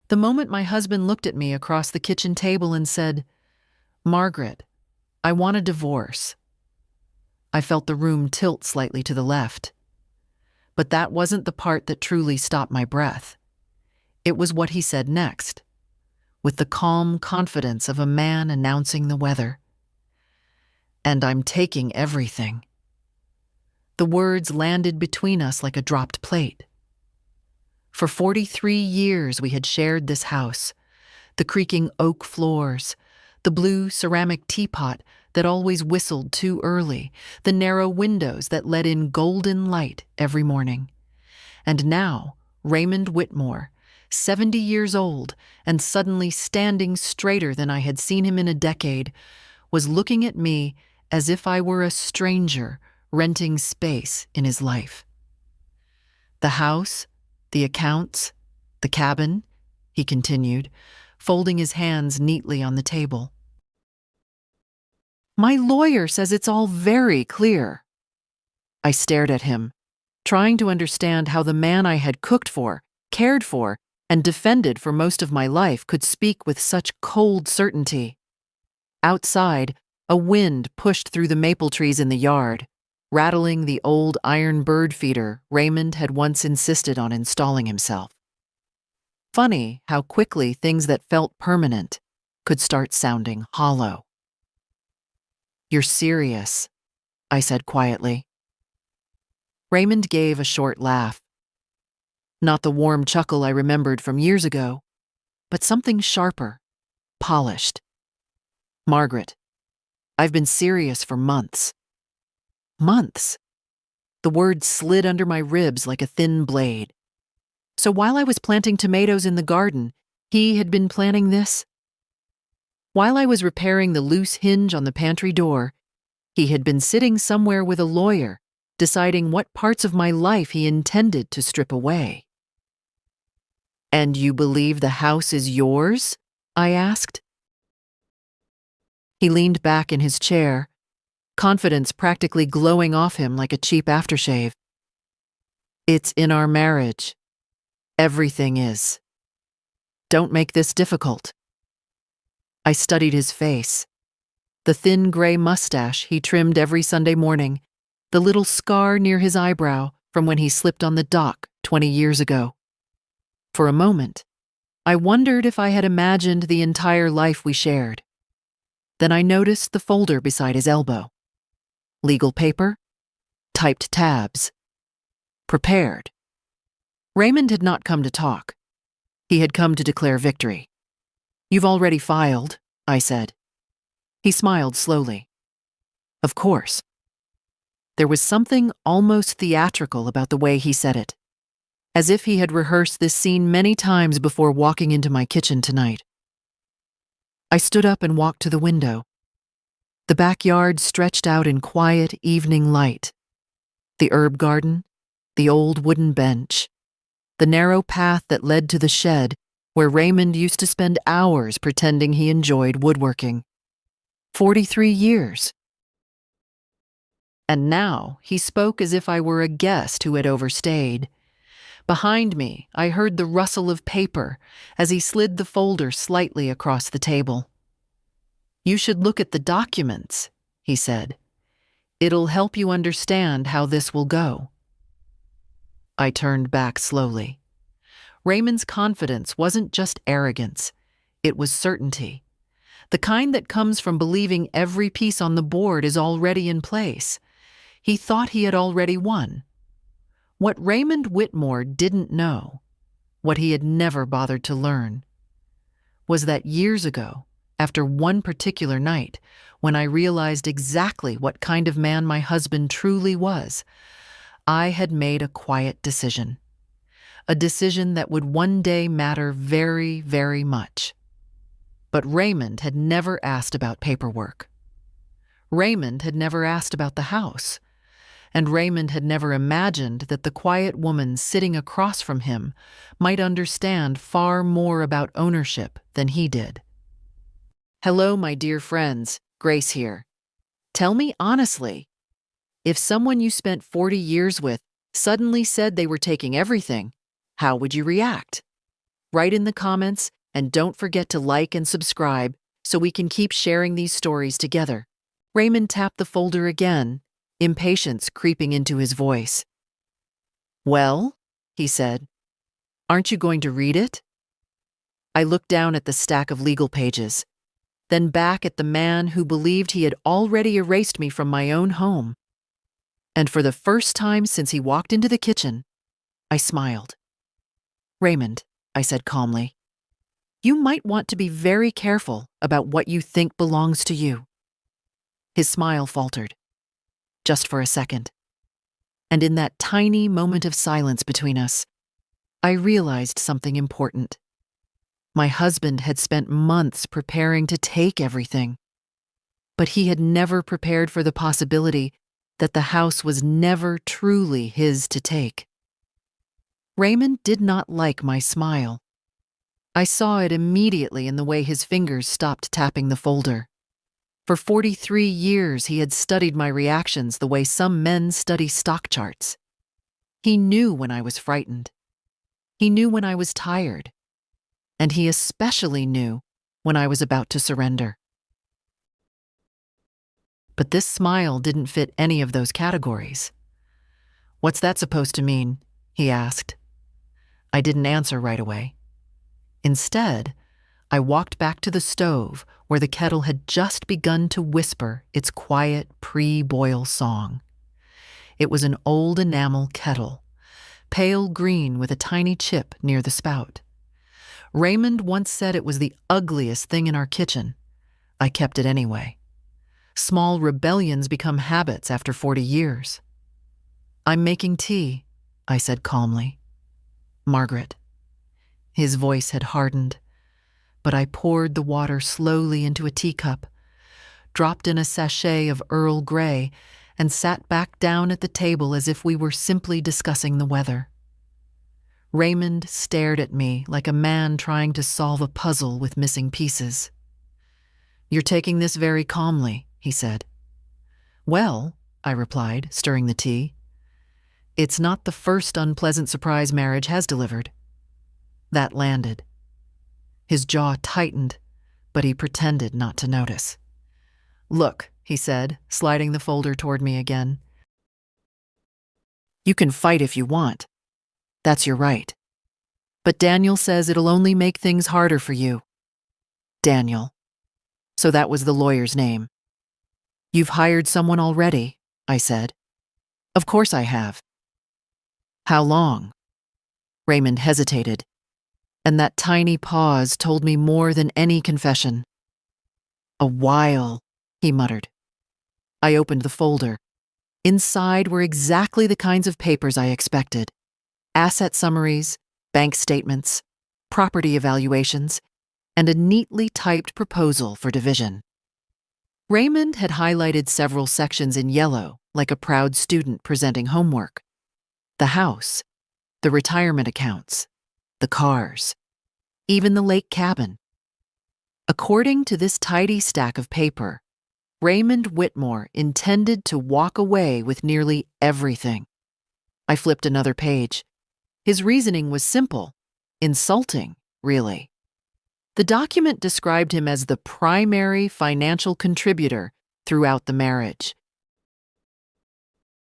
The moment my husband looked at me across the kitchen table and said, "Margaret, I want a divorce," I felt the room tilt slightly to the left. But that wasn't the part that truly stopped my breath. It was what he said next, with the calm confidence of a man announcing the weather. "And I'm taking everything." The words landed between us like a dropped plate. For 43 years we had shared this house, the creaking oak floors, the blue ceramic teapot that always whistled too early, the narrow windows that let in golden light every morning. And now, Raymond Whitmore, 70 years old and suddenly standing straighter than I had seen him in a decade, was looking at me as if I were a stranger renting space in his life. "The house, the accounts, the cabin," he continued, folding his hands neatly on the table. "My lawyer says it's all very clear." I stared at him, trying to understand how the man I had cooked for, cared for, and defended for most of my life could speak with such cold certainty. Outside, a wind pushed through the maple trees in the yard, rattling the old iron bird feeder Raymond had once insisted on installing himself. Funny how quickly things that felt permanent could start sounding hollow. "You're serious," I said quietly. Raymond gave a short laugh. Not the warm chuckle I remembered from years ago, but something sharper, polished. "Margaret, I've been serious for months." Months. The word slid under my ribs like a thin blade. So while I was planting tomatoes in the garden, he had been planning this? While I was repairing the loose hinge on the pantry door, he had been sitting somewhere with a lawyer, deciding what parts of my life he intended to strip away. "And you believe the house is yours?" I asked. He leaned back in his chair, confidence practically glowing off him like a cheap aftershave. "It's in our marriage. Everything is. Don't make this difficult." I studied his face. The thin gray mustache he trimmed every Sunday morning, the little scar near his eyebrow from when he slipped on the dock 20 years ago. For a moment, I wondered if I had imagined the entire life we shared. Then I noticed the folder beside his elbow. Legal paper, typed tabs. Prepared. Raymond had not come to talk. He had come to declare victory. "You've already filed," I said. He smiled slowly. "Of course." There was something almost theatrical about the way he said it, as if he had rehearsed this scene many times before walking into my kitchen tonight. I stood up and walked to the window. The backyard stretched out in quiet evening light. The herb garden, the old wooden bench, the narrow path that led to the shed where Raymond used to spend hours pretending he enjoyed woodworking. 43 years. And now he spoke as if I were a guest who had overstayed. Behind me, I heard the rustle of paper as he slid the folder slightly across the table. "You should look at the documents," he said. "It'll help you understand how this will go." I turned back slowly. Raymond's confidence wasn't just arrogance, it was certainty. The kind that comes from believing every piece on the board is already in place. He thought he had already won. What Raymond Whitmore didn't know, what he had never bothered to learn, was that years ago, after one particular night, when I realized exactly what kind of man my husband truly was, I had made a quiet decision. A decision that would one day matter very, very much. But Raymond had never asked about paperwork. Raymond had never asked about the house. And Raymond had never imagined that the quiet woman sitting across from him might understand far more about ownership than he did. "Hello, my dear friends, Grace here. Tell me honestly, if someone you spent 40 years with suddenly said they were taking everything, how would you react?" Write in the comments and don't forget to like and subscribe so we can keep sharing these stories together. Raymond tapped the folder again, impatience creeping into his voice. "Well," he said, "aren't you going to read it?" I looked down at the stack of legal pages, then back at the man who believed he had already erased me from my own home. And for the first time since he walked into the kitchen, I smiled. "Raymond," I said calmly, "you might want to be very careful about what you think belongs to you." His smile faltered, just for a second. And in that tiny moment of silence between us, I realized something important. My husband had spent months preparing to take everything, but he had never prepared for the possibility that the house was never truly his to take. Raymond did not like my smile. I saw it immediately in the way his fingers stopped tapping the folder. For 43 years, he had studied my reactions the way some men study stock charts. He knew when I was frightened. He knew when I was tired. And he especially knew when I was about to surrender. But this smile didn't fit any of those categories. "What's that supposed to mean?" he asked. I didn't answer right away. Instead, I walked back to the stove where the kettle had just begun to whisper its quiet pre-boil song. It was an old enamel kettle, pale green with a tiny chip near the spout. Raymond once said it was the ugliest thing in our kitchen. I kept it anyway. Small rebellions become habits after 40 years. "I'm making tea," I said calmly. "Margaret." His voice had hardened, but I poured the water slowly into a teacup, dropped in a sachet of Earl Grey, and sat back down at the table as if we were simply discussing the weather. Raymond stared at me like a man trying to solve a puzzle with missing pieces. "You're taking this very calmly," he said. "Well," I replied, stirring the tea, "it's not the first unpleasant surprise marriage has delivered." That landed. His jaw tightened, but he pretended not to notice. "Look," he said, sliding the folder toward me again. "You can fight if you want. That's your right. But Daniel says it'll only make things harder for you." Daniel. So that was the lawyer's name. "You've hired someone already," I said. "Of course I have." "How long?" Raymond hesitated, and that tiny pause told me more than any confession. "A while," he muttered. I opened the folder. Inside were exactly the kinds of papers I expected. Asset summaries, bank statements, property evaluations, and a neatly typed proposal for division. Raymond had highlighted several sections in yellow, like a proud student presenting homework. The house, the retirement accounts, the cars, even the lake cabin. According to this tidy stack of paper, Raymond Whitmore intended to walk away with nearly everything. I flipped another page. His reasoning was simple, insulting, really. The document described him as the primary financial contributor throughout the marriage.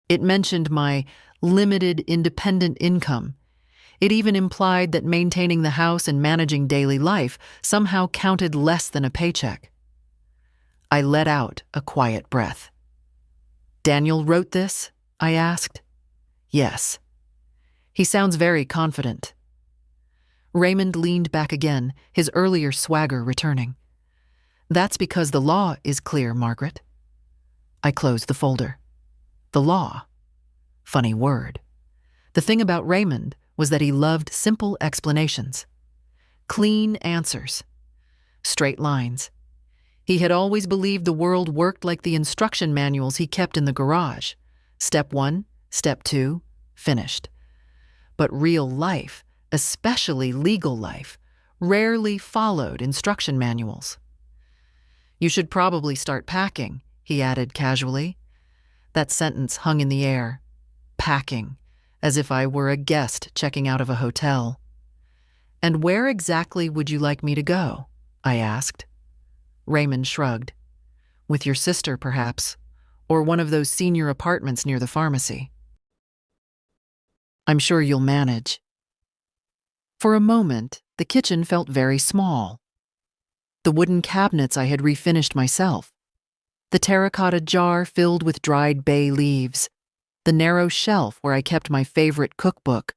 It mentioned my limited independent income. It even implied that maintaining the house and managing daily life somehow counted less than a paycheck. I let out a quiet breath. "Daniel wrote this?" I asked. "Yes." "He sounds very confident." Raymond leaned back again, his earlier swagger returning. "That's because the law is clear, Margaret." I closed the folder. The law. Funny word. The thing about Raymond was that he loved simple explanations. Clean answers. Straight lines. He had always believed the world worked like the instruction manuals he kept in the garage. Step 1, step 2, finished. But real life, especially legal life, rarely followed instruction manuals. "You should probably start packing," he added casually. That sentence hung in the air. Packing, as if I were a guest checking out of a hotel. "And where exactly would you like me to go?" I asked. Raymond shrugged. "With your sister, perhaps, or one of those senior apartments near the pharmacy. I'm sure you'll manage." For a moment, the kitchen felt very small. The wooden cabinets I had refinished myself, the terracotta jar filled with dried bay leaves, the narrow shelf where I kept my favorite cookbook,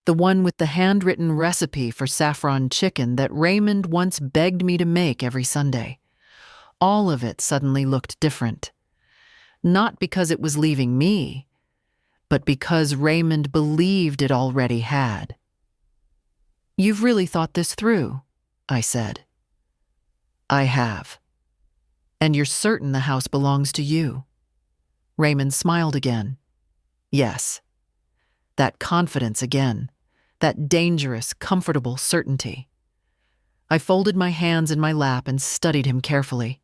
the one with the handwritten recipe for saffron chicken that Raymond once begged me to make every Sunday. All of it suddenly looked different. Not because it was leaving me, but because Raymond believed it already had. "You've really thought this through," I said. "I have." "And you're certain the house belongs to you?" Raymond smiled again. "Yes." That confidence again, that dangerous, comfortable certainty. I folded my hands in my lap and studied him carefully.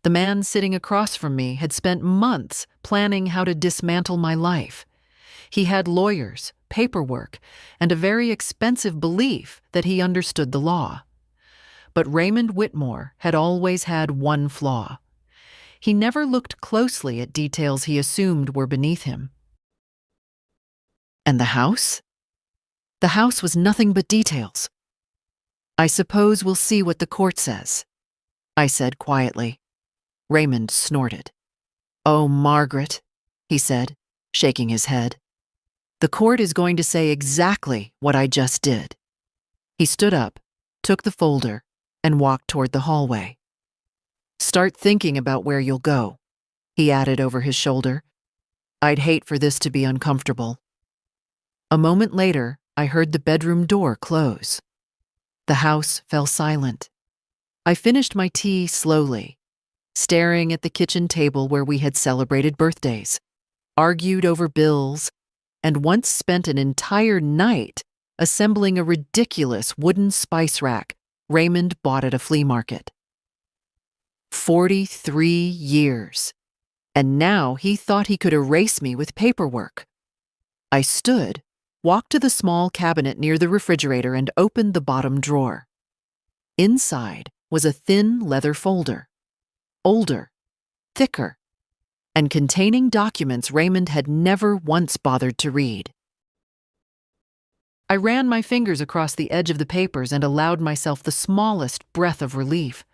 The man sitting across from me had spent months planning how to dismantle my life. He had lawyers, paperwork, and a very expensive belief that he understood the law. But Raymond Whitmore had always had one flaw. He never looked closely at details he assumed were beneath him. And the house? The house was nothing but details. "I suppose we'll see what the court says," I said quietly. Raymond snorted. "Oh, Margaret," he said, shaking his head. "The court is going to say exactly what I just did." He stood up, took the folder, and walked toward the hallway. "Start thinking about where you'll go," he added over his shoulder. "I'd hate for this to be uncomfortable." A moment later, I heard the bedroom door close. The house fell silent. I finished my tea slowly, staring at the kitchen table where we had celebrated birthdays, argued over bills, and once spent an entire night assembling a ridiculous wooden spice rack Raymond bought at a flea market. 43 years, and now he thought he could erase me with paperwork. I stood, walked to the small cabinet near the refrigerator, and opened the bottom drawer. Inside was a thin leather folder, older, thicker, and containing documents Raymond had never once bothered to read. I ran my fingers across the edge of the papers and allowed myself the smallest breath of relief.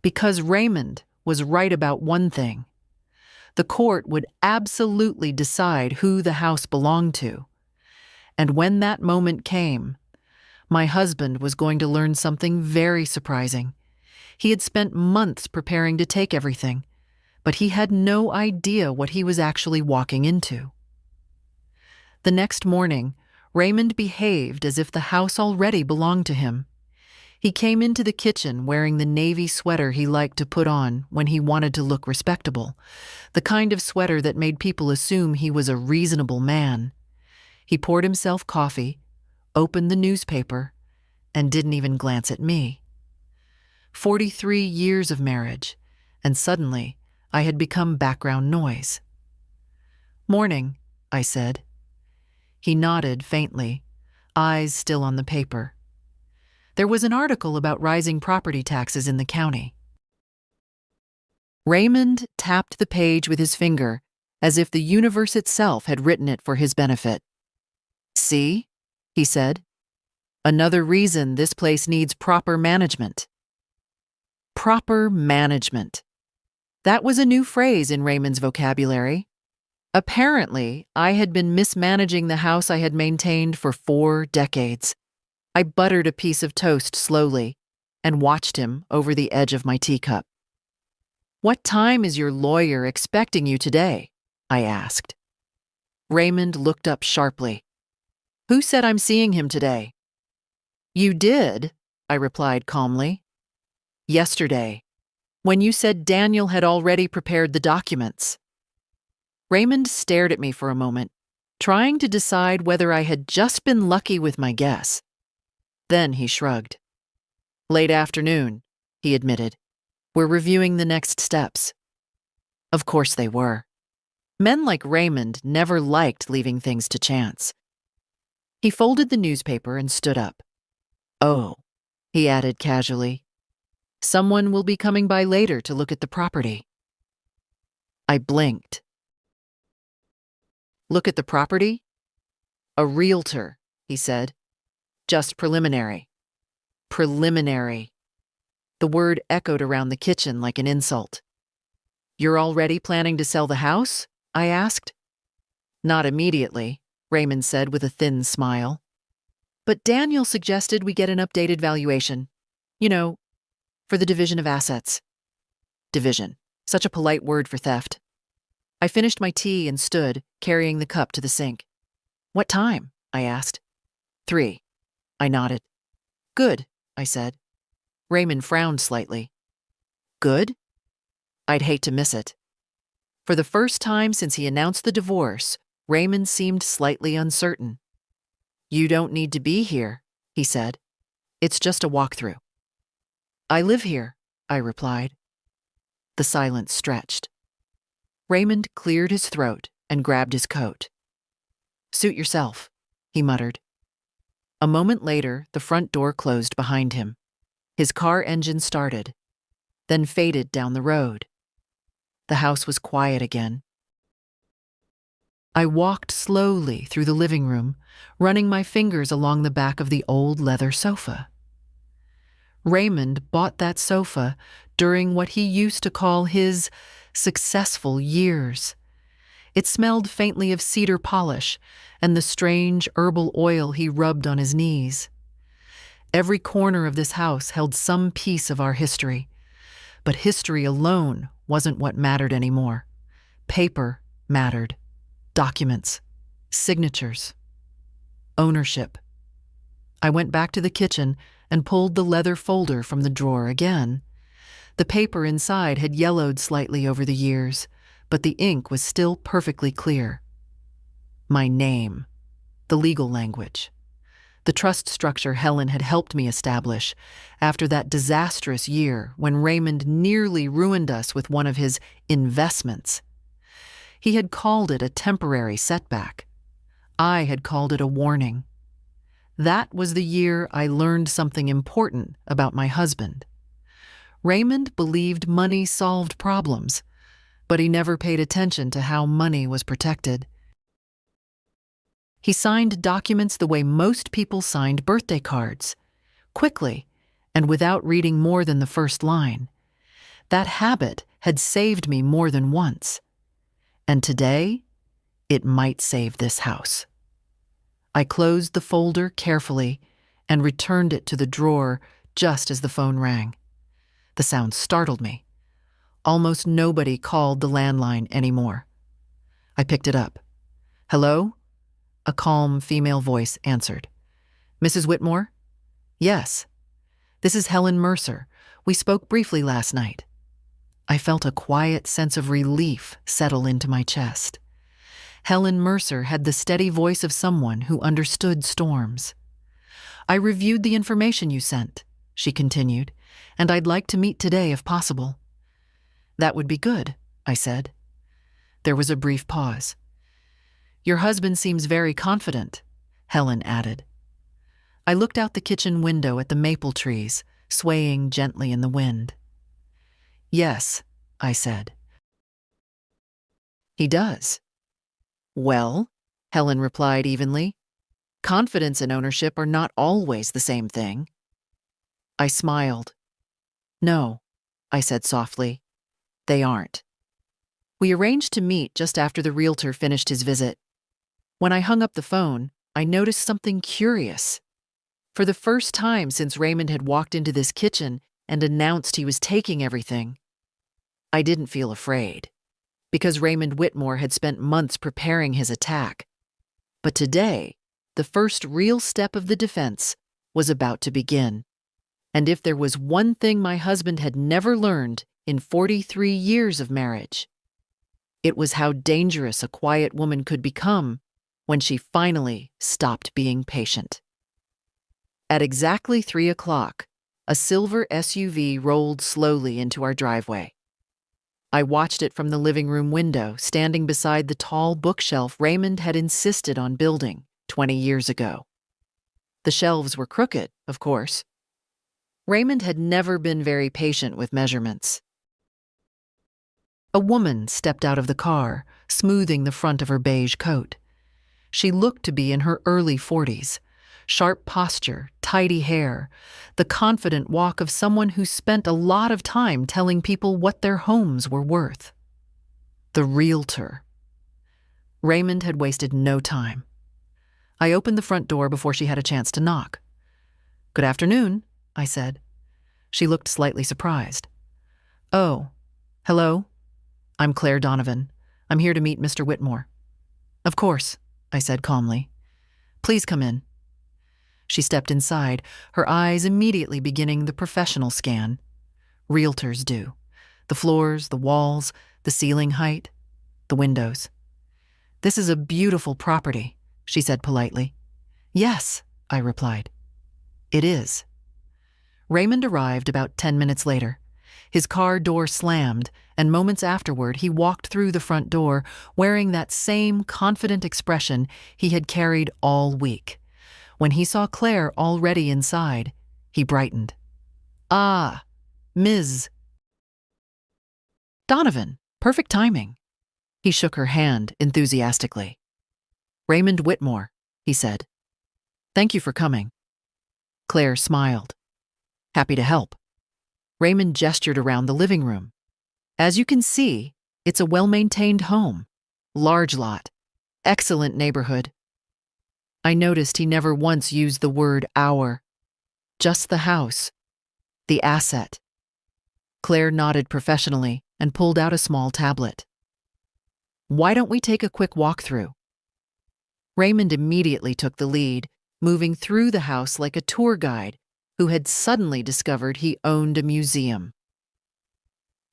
Because Raymond was right about one thing. The court would absolutely decide who the house belonged to. And when that moment came, my husband was going to learn something very surprising. He had spent months preparing to take everything, but he had no idea what he was actually walking into. The next morning, Raymond behaved as if the house already belonged to him. He came into the kitchen wearing the navy sweater he liked to put on when he wanted to look respectable, the kind of sweater that made people assume he was a reasonable man. He poured himself coffee, opened the newspaper, and didn't even glance at me. 43 years of marriage, and suddenly I had become background noise. "Morning," I said. He nodded faintly, eyes still on the paper. There was an article about rising property taxes in the county. Raymond tapped the page with his finger as if the universe itself had written it for his benefit. "See?" he said. "Another reason this place needs proper management." Proper management. That was a new phrase in Raymond's vocabulary. Apparently, I had been mismanaging the house I had maintained for 4 decades. I buttered a piece of toast slowly and watched him over the edge of my teacup. "What time is your lawyer expecting you today?" I asked. Raymond looked up sharply. "Who said I'm seeing him today?" "You did," I replied calmly. "Yesterday, when you said Daniel had already prepared the documents." Raymond stared at me for a moment, trying to decide whether I had just been lucky with my guess. Then he shrugged. "Late afternoon," he admitted. "We're reviewing the next steps." Of course they were. Men like Raymond never liked leaving things to chance. He folded the newspaper and stood up. Oh, he added casually. Someone will be coming by later to look at the property. I blinked. Look at the property? A realtor, he said. Just preliminary. Preliminary. The word echoed around the kitchen like an insult. You're already planning to sell the house? I asked. Not immediately, Raymond said with a thin smile. But Daniel suggested we get an updated valuation. You know, for the division of assets. Division. Such a polite word for theft. I finished my tea and stood, carrying the cup to the sink. What time? I asked. 3. I nodded. Good, I said. Raymond frowned slightly. Good? I'd hate to miss it. For the first time since he announced the divorce, Raymond seemed slightly uncertain. You don't need to be here, he said. It's just a walkthrough. I live here, I replied. The silence stretched. Raymond cleared his throat and grabbed his coat. Suit yourself, he muttered. A moment later, the front door closed behind him. His car engine started, then faded down the road. The house was quiet again. I walked slowly through the living room, running my fingers along the back of the old leather sofa. Raymond bought that sofa during what he used to call his successful years. It smelled faintly of cedar polish and the strange herbal oil he rubbed on his knees. Every corner of this house held some piece of our history, but history alone wasn't what mattered anymore. Paper mattered. Documents, signatures, ownership. I went back to the kitchen and pulled the leather folder from the drawer again. The paper inside had yellowed slightly over the years, but the ink was still perfectly clear. My name, the legal language, the trust structure Helen had helped me establish after that disastrous year when Raymond nearly ruined us with one of his investments. He had called it a temporary setback. I had called it a warning. That was the year I learned something important about my husband. Raymond believed money solved problems, but he never paid attention to how money was protected. He signed documents the way most people signed birthday cards, quickly and without reading more than the first line. That habit had saved me more than once. And today, it might save this house. I closed the folder carefully and returned it to the drawer just as the phone rang. The sound startled me. Almost nobody called the landline anymore. I picked it up. Hello? A calm female voice answered. Mrs. Whitmore? Yes. This is Helen Mercer. We spoke briefly last night. I felt a quiet sense of relief settle into my chest. Helen Mercer had the steady voice of someone who understood storms. I reviewed the information you sent, she continued, and I'd like to meet today if possible. That would be good, I said. There was a brief pause. Your husband seems very confident, Helen added. I looked out the kitchen window at the maple trees, swaying gently in the wind. Yes, I said. He does. Well, Helen replied evenly, confidence and ownership are not always the same thing. I smiled. No, I said softly, they aren't. We arranged to meet just after the realtor finished his visit. When I hung up the phone, I noticed something curious. For the first time since Raymond had walked into this kitchen and announced he was taking everything, I didn't feel afraid, because Raymond Whitmore had spent months preparing his attack. But today, the first real step of the defense was about to begin. And if there was one thing my husband had never learned in 43 years of marriage, it was how dangerous a quiet woman could become when she finally stopped being patient. At exactly 3 o'clock, a silver SUV rolled slowly into our driveway. I watched it from the living room window, standing beside the tall bookshelf Raymond had insisted on building 20 years ago. The shelves were crooked, of course. Raymond had never been very patient with measurements. A woman stepped out of the car, smoothing the front of her beige coat. She looked to be in her early 40s. Sharp posture, tidy hair, the confident walk of someone who spent a lot of time telling people what their homes were worth. The realtor. Raymond had wasted no time. I opened the front door before she had a chance to knock. "Good afternoon," I said. She looked slightly surprised. "Oh, hello. I'm Claire Donovan. I'm here to meet Mr. Whitmore." "Of course," I said calmly. "Please come in." She stepped inside, her eyes immediately beginning the professional scan. Realtors do. The floors, the walls, the ceiling height, the windows. "This is a beautiful property," she said politely. "Yes," I replied. "It is." Raymond arrived about 10 minutes later. His car door slammed, and moments afterward he walked through the front door wearing that same confident expression he had carried all week. When he saw Claire already inside, he brightened. "Ah, Ms. Donovan, perfect timing." He shook her hand enthusiastically. "Raymond Whitmore," he said. "Thank you for coming." Claire smiled. "Happy to help." Raymond gestured around the living room. "As you can see, it's a well-maintained home. Large lot. Excellent neighborhood." I noticed he never once used the word "our." Just the house. The asset. Claire nodded professionally and pulled out a small tablet. "Why don't we take a quick walkthrough?" Raymond immediately took the lead, moving through the house like a tour guide who had suddenly discovered he owned a museum.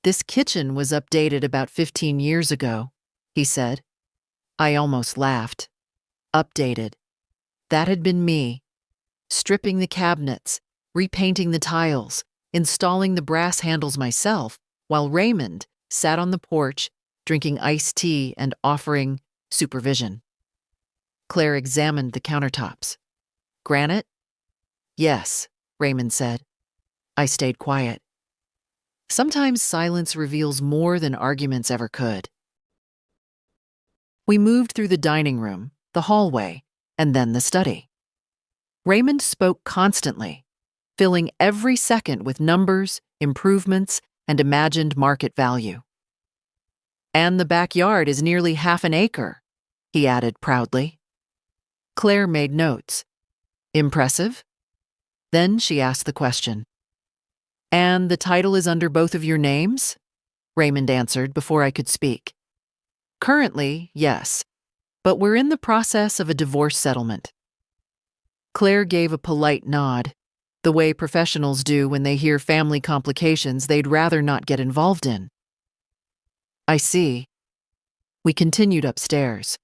"This kitchen was updated about 15 years ago," he said. I almost laughed. Updated. That had been me. Stripping the cabinets, repainting the tiles, installing the brass handles myself, while Raymond sat on the porch, drinking iced tea and offering supervision. Claire examined the countertops. "Granite?" "Yes," Raymond said. I stayed quiet. Sometimes silence reveals more than arguments ever could. We moved through the dining room, the hallway, and then the study. Raymond spoke constantly, filling every second with numbers, improvements, and imagined market value. "And the backyard is nearly half an acre," he added proudly. Claire made notes. "Impressive?" Then she asked the question. "And the title is under both of your names?" Raymond answered before I could speak. "Currently, yes, but we're in the process of a divorce settlement." Claire gave a polite nod, the way professionals do when they hear family complications they'd rather not get involved in. "I see." We continued upstairs.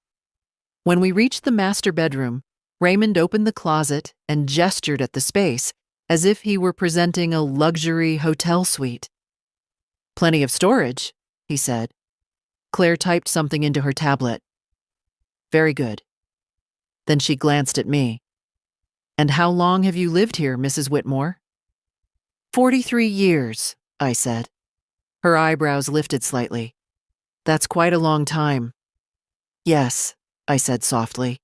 When we reached the master bedroom, Raymond opened the closet and gestured at the space as if he were presenting a luxury hotel suite. "Plenty of storage," he said. Claire typed something into her tablet. "Very good." Then she glanced at me. "And how long have you lived here, Mrs. Whitmore?" 43 years, I said. Her eyebrows lifted slightly. "That's quite a long time." "Yes," I said softly.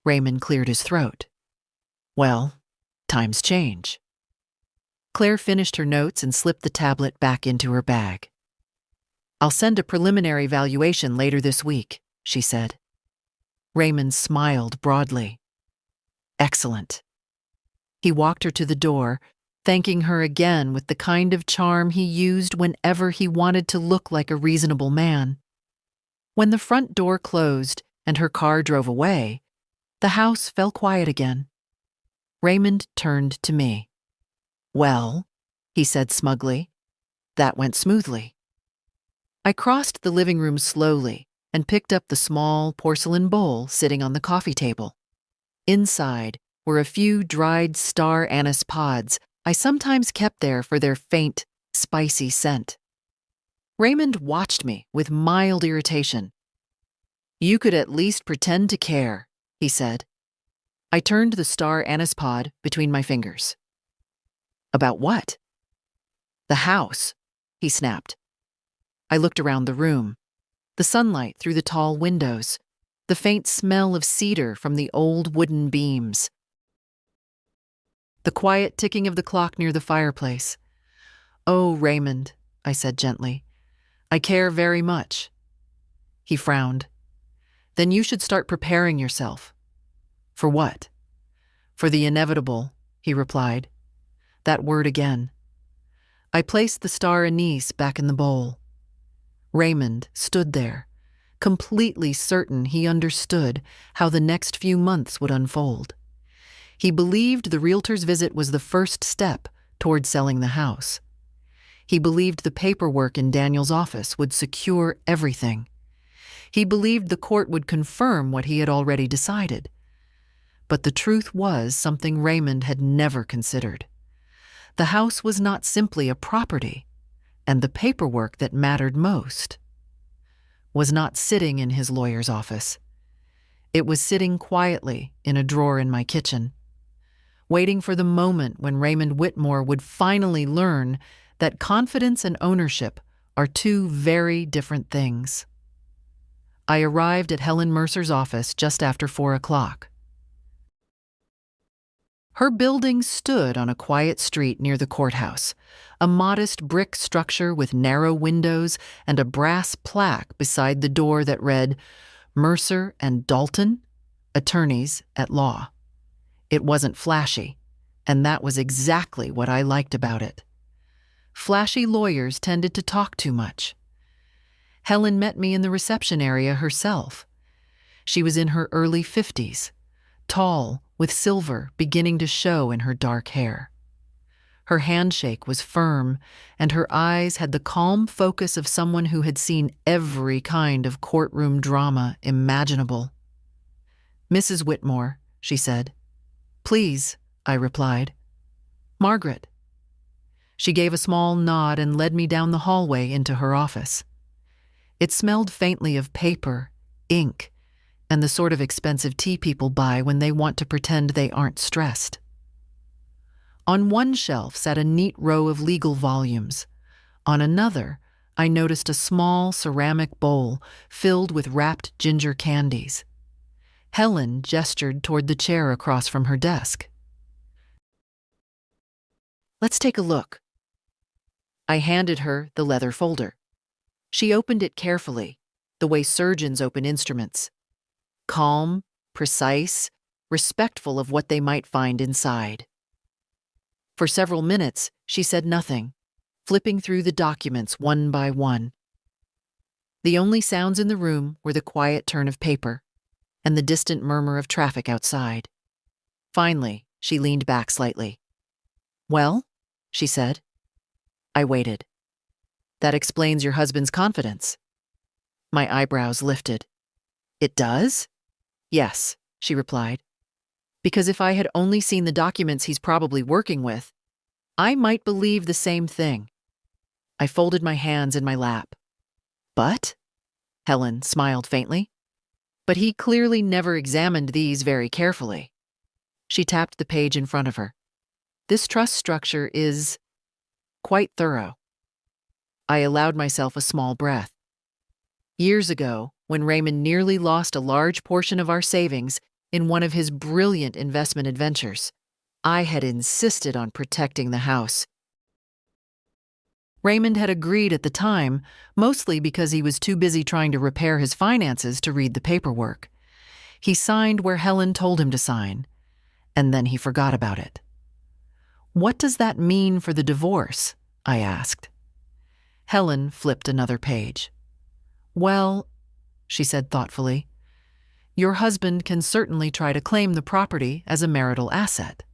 Raymond cleared his throat. "Well, times change." Claire finished her notes and slipped the tablet back into her bag. "I'll send a preliminary valuation later this week," she said. Raymond smiled broadly. "Excellent." He walked her to the door, thanking her again with the kind of charm he used whenever he wanted to look like a reasonable man. When the front door closed and her car drove away, the house fell quiet again. Raymond turned to me. "Well," he said smugly, "that went smoothly." I crossed the living room slowly and picked up the small porcelain bowl sitting on the coffee table. Inside were a few dried star anise pods I sometimes kept there for their faint, spicy scent. Raymond watched me with mild irritation. "You could at least pretend to care," he said. I turned the star anise pod between my fingers. About what? The house, he snapped. I looked around the room. The sunlight through the tall windows, the faint smell of cedar from the old wooden beams, the quiet ticking of the clock near the fireplace. Oh, Raymond, I said gently, I care very much. He frowned. Then you should start preparing yourself. For what? For the inevitable, he replied. That word again. I placed the star anise back in the bowl. Raymond stood there, completely certain he understood how the next few months would unfold. He believed the realtor's visit was the first step toward selling the house. He believed the paperwork in Daniel's office would secure everything. He believed the court would confirm what he had already decided. But the truth was something Raymond had never considered. The house was not simply a property, and the paperwork that mattered most was not sitting in his lawyer's office. It was sitting quietly in a drawer in my kitchen, waiting for the moment when Raymond Whitmore would finally learn that confidence and ownership are two very different things. I arrived at Helen Mercer's office just after 4 o'clock. Her building stood on a quiet street near the courthouse, a modest brick structure with narrow windows and a brass plaque beside the door that read, Mercer and Dalton, Attorneys at Law. It wasn't flashy, and that was exactly what I liked about it. Flashy lawyers tended to talk too much. Helen met me in the reception area herself. She was in her early 50s, tall, with silver beginning to show in her dark hair. Her handshake was firm, and her eyes had the calm focus of someone who had seen every kind of courtroom drama imaginable. Mrs. Whitmore, she said. Please, I replied. Margaret. She gave a small nod and led me down the hallway into her office. It smelled faintly of paper, ink, and the sort of expensive tea people buy when they want to pretend they aren't stressed. On one shelf sat a neat row of legal volumes. On another, I noticed a small ceramic bowl filled with wrapped ginger candies. Helen gestured toward the chair across from her desk. Let's take a look. I handed her the leather folder. She opened it carefully, the way surgeons open instruments. Calm, precise, respectful of what they might find inside. For several minutes, she said nothing, flipping through the documents one by one. The only sounds in the room were the quiet turn of paper and the distant murmur of traffic outside. Finally, she leaned back slightly. Well, she said. I waited. That explains your husband's confidence. My eyebrows lifted. It does? Yes, she replied. Because if I had only seen the documents he's probably working with, I might believe the same thing. I folded my hands in my lap. But? Helen smiled faintly. But he clearly never examined these very carefully. She tapped the page in front of her. This trust structure is quite thorough. I allowed myself a small breath. Years ago, when Raymond nearly lost a large portion of our savings in one of his brilliant investment adventures, I had insisted on protecting the house. Raymond had agreed at the time, mostly because he was too busy trying to repair his finances to read the paperwork. He signed where Helen told him to sign, and then he forgot about it. What does that mean for the divorce? I asked. Helen flipped another page. Well, she said thoughtfully, your husband can certainly try to claim the property as a marital asset.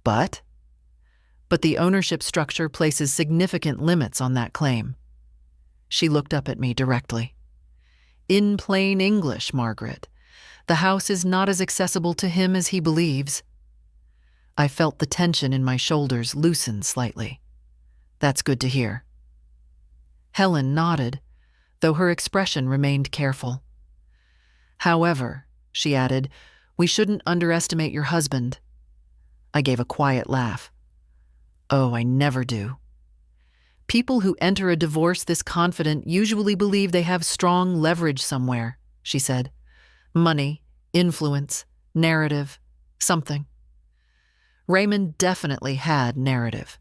But the ownership structure places significant limits on that claim. She looked up at me directly. In plain English, Margaret, the house is not as accessible to him as he believes. I felt the tension in my shoulders loosen slightly. That's good to hear. Helen nodded, though her expression remained careful. However, she added, We shouldn't underestimate your husband. I gave a quiet laugh. Oh, I never do. People who enter a divorce this confident usually believe they have strong leverage somewhere, she said. Money, influence, narrative, something. Raymond definitely had narrative.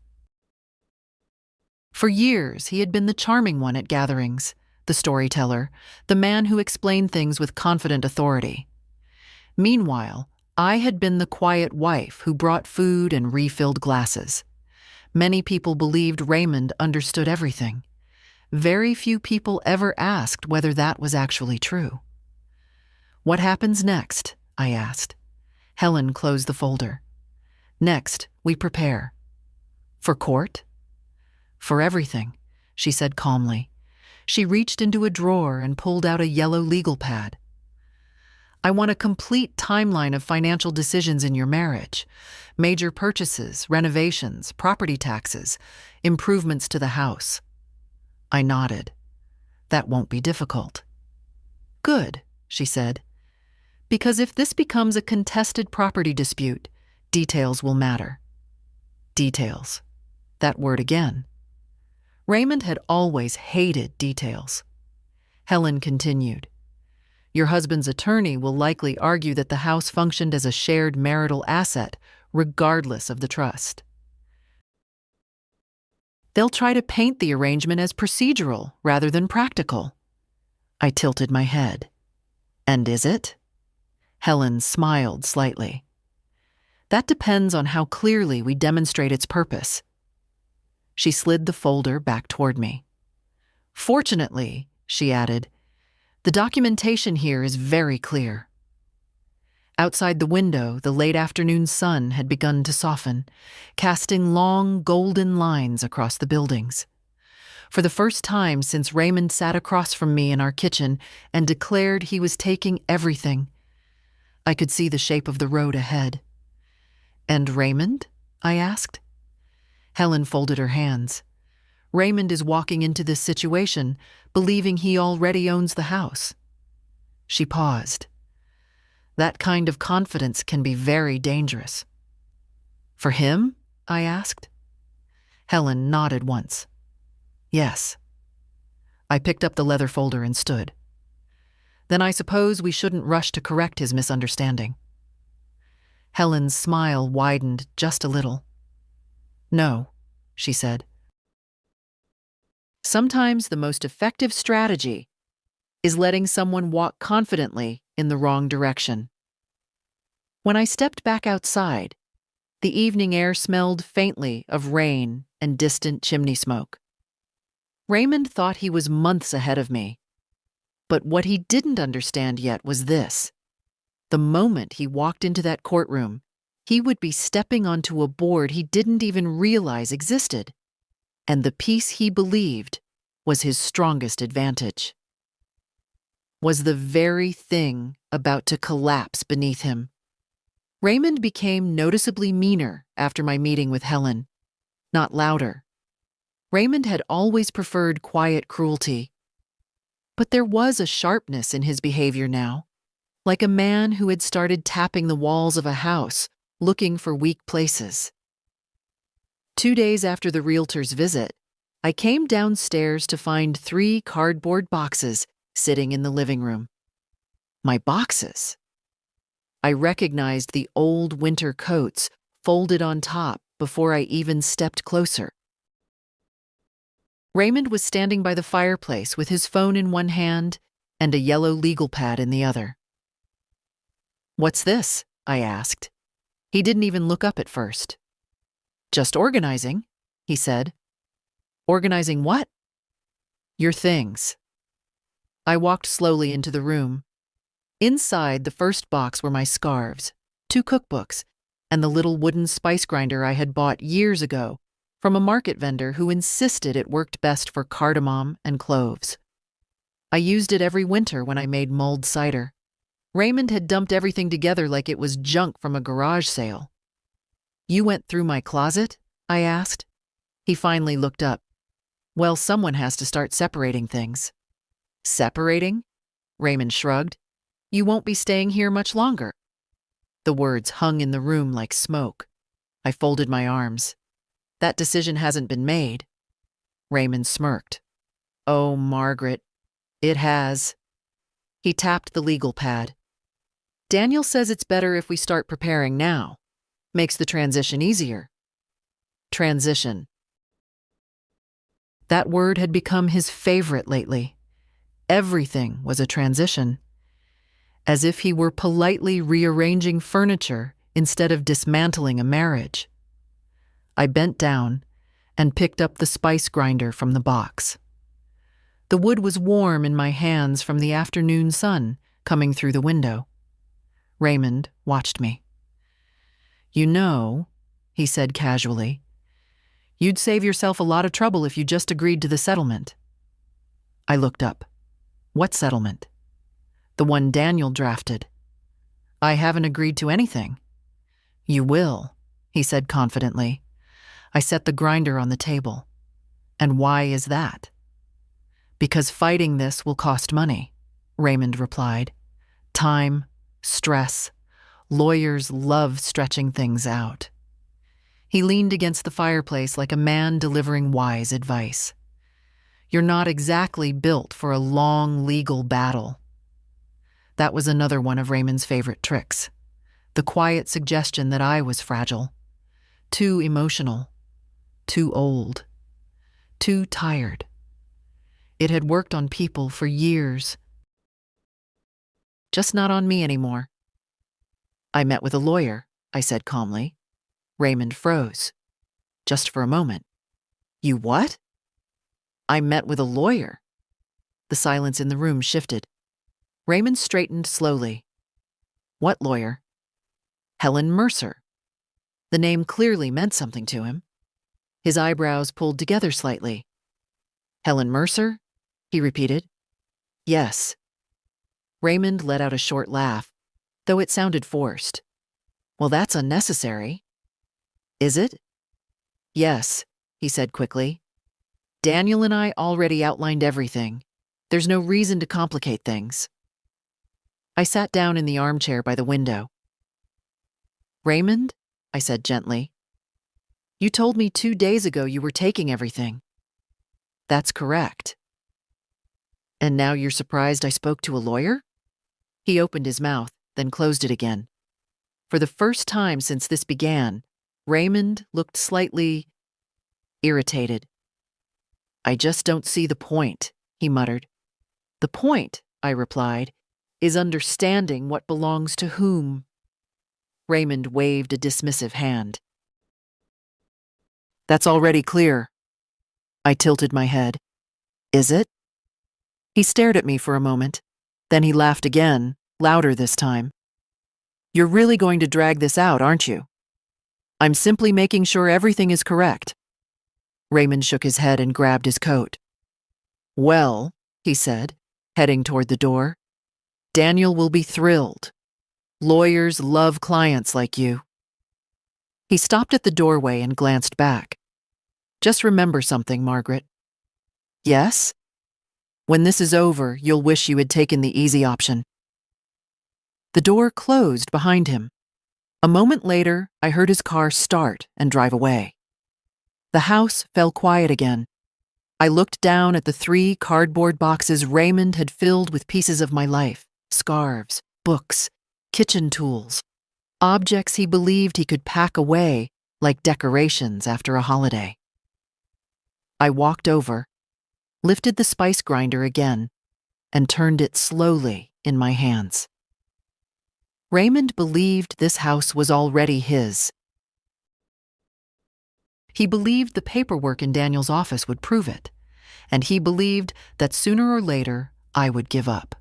For years, he had been the charming one at gatherings, the storyteller, the man who explained things with confident authority. Meanwhile, I had been the quiet wife who brought food and refilled glasses. Many people believed Raymond understood everything. Very few people ever asked whether that was actually true. What happens next? I asked. Helen closed the folder. Next, we prepare. For court? For everything, she said calmly. She reached into a drawer and pulled out a yellow legal pad. I want a complete timeline of financial decisions in your marriage. Major purchases, renovations, property taxes, improvements to the house. I nodded. That won't be difficult. Good, she said. Because if this becomes a contested property dispute, details will matter. Details. That word again. Raymond had always hated details. Helen continued. Your husband's attorney will likely argue that the house functioned as a shared marital asset, regardless of the trust. They'll try to paint the arrangement as procedural rather than practical. I tilted my head. And is it? Helen smiled slightly. That depends on how clearly we demonstrate its purpose. She slid the folder back toward me. Fortunately, she added, the documentation here is very clear. Outside the window, the late afternoon sun had begun to soften, casting long golden lines across the buildings. For the first time since Raymond sat across from me in our kitchen and declared he was taking everything, I could see the shape of the road ahead. And Raymond? I asked. Helen folded her hands. Raymond is walking into this situation, believing he already owns the house. She paused. That kind of confidence can be very dangerous. For him? I asked. Helen nodded once. Yes. I picked up the leather folder and stood. Then I suppose we shouldn't rush to correct his misunderstanding. Helen's smile widened just a little. No, she said. Sometimes the most effective strategy is letting someone walk confidently in the wrong direction. When I stepped back outside, the evening air smelled faintly of rain and distant chimney smoke. Raymond thought he was months ahead of me. But what he didn't understand yet was this. The moment he walked into that courtroom, he would be stepping onto a board he didn't even realize existed. And the piece he believed was his strongest advantage was the very thing about to collapse beneath him. Raymond became noticeably meaner after my meeting with Helen, not louder. Raymond had always preferred quiet cruelty. But there was a sharpness in his behavior now, like a man who had started tapping the walls of a house, looking for weak places. 2 days after the realtor's visit, I came downstairs to find 3 cardboard boxes sitting in the living room. My boxes. I recognized the old winter coats folded on top before I even stepped closer. Raymond was standing by the fireplace with his phone in one hand and a yellow legal pad in the other. What's this? I asked. He didn't even look up at first. Just organizing, he said. Organizing what? Your things. I walked slowly into the room. Inside the first box were my scarves, 2 cookbooks, and the little wooden spice grinder I had bought years ago from a market vendor who insisted it worked best for cardamom and cloves. I used it every winter when I made mulled cider. Raymond had dumped everything together like it was junk from a garage sale. You went through my closet? I asked. He finally looked up. Well, someone has to start separating things. Separating? Raymond shrugged. You won't be staying here much longer. The words hung in the room like smoke. I folded my arms. That decision hasn't been made. Raymond smirked. Oh, Margaret, it has. He tapped the legal pad. Daniel says it's better if we start preparing now. Makes the transition easier. Transition. That word had become his favorite lately. Everything was a transition. As if he were politely rearranging furniture instead of dismantling a marriage. I bent down and picked up the spice grinder from the box. The wood was warm in my hands from the afternoon sun coming through the window. Raymond watched me. You know, he said casually, you'd save yourself a lot of trouble if you just agreed to the settlement. I looked up. What settlement? The one Daniel drafted. I haven't agreed to anything. You will, he said confidently. I set the grinder on the table. And why is that? Because fighting this will cost money, Raymond replied. Time, stress. Lawyers love stretching things out. He leaned against the fireplace like a man delivering wise advice. You're not exactly built for a long legal battle. That was another one of Raymond's favorite tricks. The quiet suggestion that I was fragile. Too emotional. Too old. Too tired. It had worked on people for years. Just not on me anymore. I met with a lawyer, I said calmly. Raymond froze. Just for a moment. You what? I met with a lawyer. The silence in the room shifted. Raymond straightened slowly. What lawyer? Helen Mercer. The name clearly meant something to him. His eyebrows pulled together slightly. Helen Mercer? He repeated. Yes. Raymond let out a short laugh, though it sounded forced. Well, that's unnecessary. Is it? Yes, he said quickly. Daniel and I already outlined everything. There's no reason to complicate things. I sat down in the armchair by the window. Raymond, I said gently, you told me 2 days ago you were taking everything. That's correct. And now you're surprised I spoke to a lawyer? He opened his mouth, then closed it again. For the first time since this began, Raymond looked slightly irritated. I just don't see the point, he muttered. The point, I replied, is understanding what belongs to whom. Raymond waved a dismissive hand. That's already clear. I tilted my head. Is it? He stared at me for a moment. Then he laughed again, louder this time. You're really going to drag this out, aren't you? I'm simply making sure everything is correct. Raymond shook his head and grabbed his coat. Well, he said, heading toward the door, Daniel will be thrilled. Lawyers love clients like you. He stopped at the doorway and glanced back. Just remember something, Margaret. Yes? When this is over, you'll wish you had taken the easy option. The door closed behind him. A moment later, I heard his car start and drive away. The house fell quiet again. I looked down at the 3 cardboard boxes Raymond had filled with pieces of my life, scarves, books, kitchen tools, objects he believed he could pack away like decorations after a holiday. I walked over, lifted the spice grinder again, and turned it slowly in my hands. Raymond believed this house was already his. He believed the paperwork in Daniel's office would prove it, and he believed that sooner or later I would give up.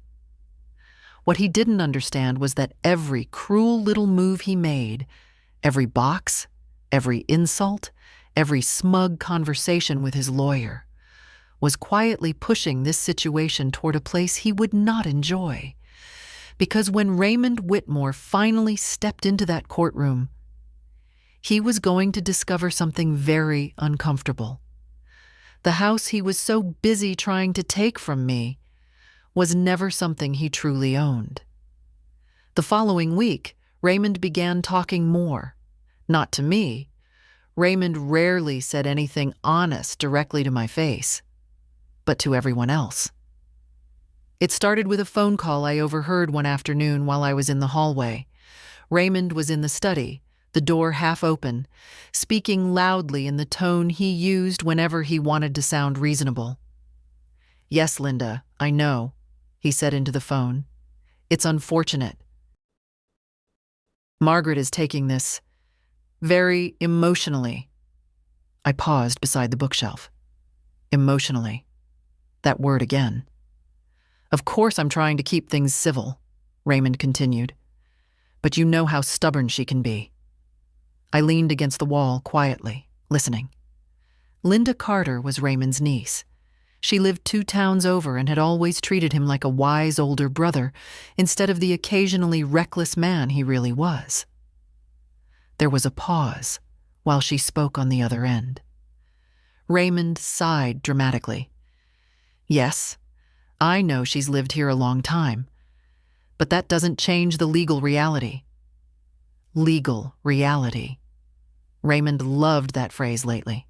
What he didn't understand was that every cruel little move he made, every box, every insult, every smug conversation with his lawyer, was quietly pushing this situation toward a place he would not enjoy. Because when Raymond Whitmore finally stepped into that courtroom, he was going to discover something very uncomfortable. The house he was so busy trying to take from me was never something he truly owned. The following week, Raymond began talking more. Not to me. Raymond rarely said anything honest directly to my face, but to everyone else. It started with a phone call I overheard one afternoon while I was in the hallway. Raymond was in the study, the door half open, speaking loudly in the tone he used whenever he wanted to sound reasonable. "Yes, Linda, I know," he said into the phone. "It's unfortunate. Margaret is taking this very emotionally." I paused beside the bookshelf. Emotionally. That word again. "Of course I'm trying to keep things civil," Raymond continued. "But you know how stubborn she can be." I leaned against the wall quietly, listening. Linda Carter was Raymond's niece. She lived 2 towns over and had always treated him like a wise older brother instead of the occasionally reckless man he really was. There was a pause while she spoke on the other end. Raymond sighed dramatically. "Yes, I know she's lived here a long time, but that doesn't change the legal reality." Legal reality. Raymond loved that phrase lately.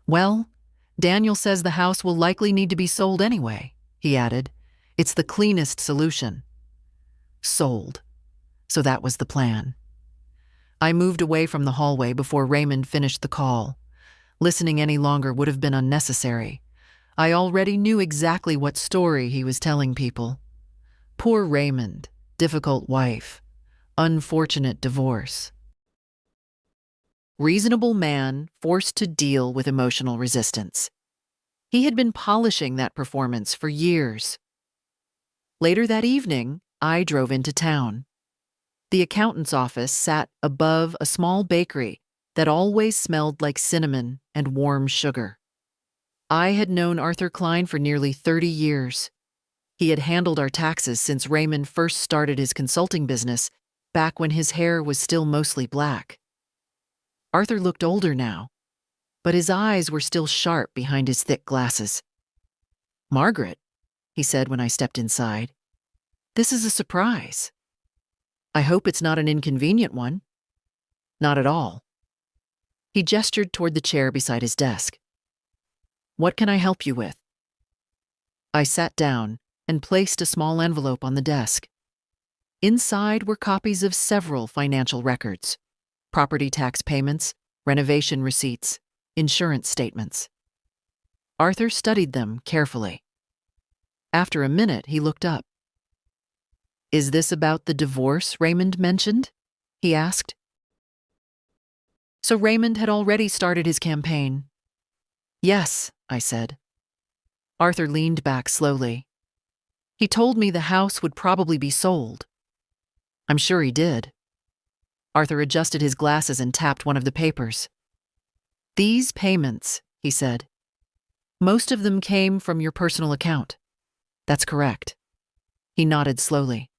"Well, Daniel says the house will likely need to be sold anyway," he added. "It's the cleanest solution." Sold. So that was the plan. I moved away from the hallway before Raymond finished the call. Listening any longer would have been unnecessary. I already knew exactly what story he was telling people. Poor Raymond, difficult wife, unfortunate divorce. Reasonable man forced to deal with emotional resistance. He had been polishing that performance for years. Later that evening, I drove into town. The accountant's office sat above a small bakery that always smelled like cinnamon and warm sugar. I had known Arthur Klein for nearly 30 years. He had handled our taxes since Raymond first started his consulting business, back when his hair was still mostly black. Arthur looked older now, but his eyes were still sharp behind his thick glasses. "Margaret," he said when I stepped inside, "this is a surprise. I hope it's not an inconvenient one." "Not at all." He gestured toward the chair beside his desk. "What can I help you with?" I sat down and placed a small envelope on the desk. Inside were copies of several financial records: property tax payments, renovation receipts, insurance statements. Arthur studied them carefully. After a minute, he looked up. "Is this about the divorce Raymond mentioned?" he asked. So Raymond had already started his campaign. "Yes," I said. Arthur leaned back slowly. "He told me the house would probably be sold." "I'm sure he did." Arthur adjusted his glasses and tapped one of the papers. "These payments," he said. "Most of them came from your personal account." "That's correct." He nodded slowly.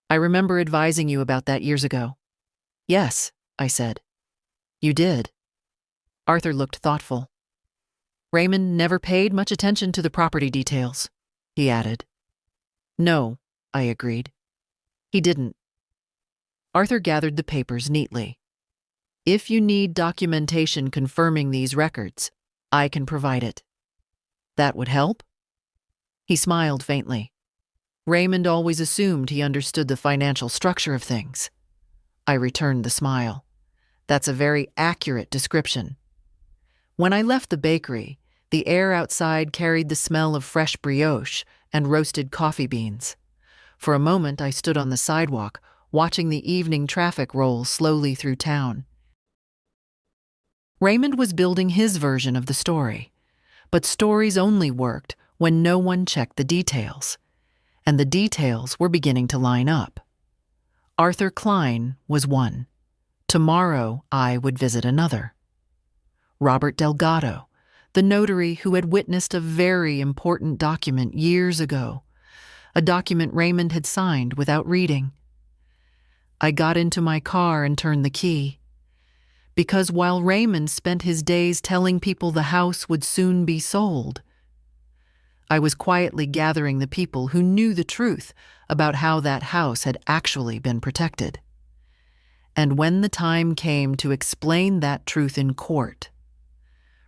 "I remember advising you about that years ago." "Yes," I said. "You did." Arthur looked thoughtful. "Raymond never paid much attention to the property details," he added. "No," I agreed. "He didn't." Arthur gathered the papers neatly. "If you need documentation confirming these records, I can provide it." "That would help?" He smiled faintly. Raymond always assumed he understood the financial structure of things. I returned the smile. "That's a very accurate description." When I left the bakery, the air outside carried the smell of fresh brioche and roasted coffee beans. For a moment, I stood on the sidewalk, watching the evening traffic roll slowly through town. Raymond was building his version of the story, but stories only worked when no one checked the details, and the details were beginning to line up. Arthur Klein was one. Tomorrow I would visit another. Robert Delgado, the notary who had witnessed a very important document years ago, a document Raymond had signed without reading. I got into my car and turned the key. Because while Raymond spent his days telling people the house would soon be sold, I was quietly gathering the people who knew the truth about how that house had actually been protected. And when the time came to explain that truth in court,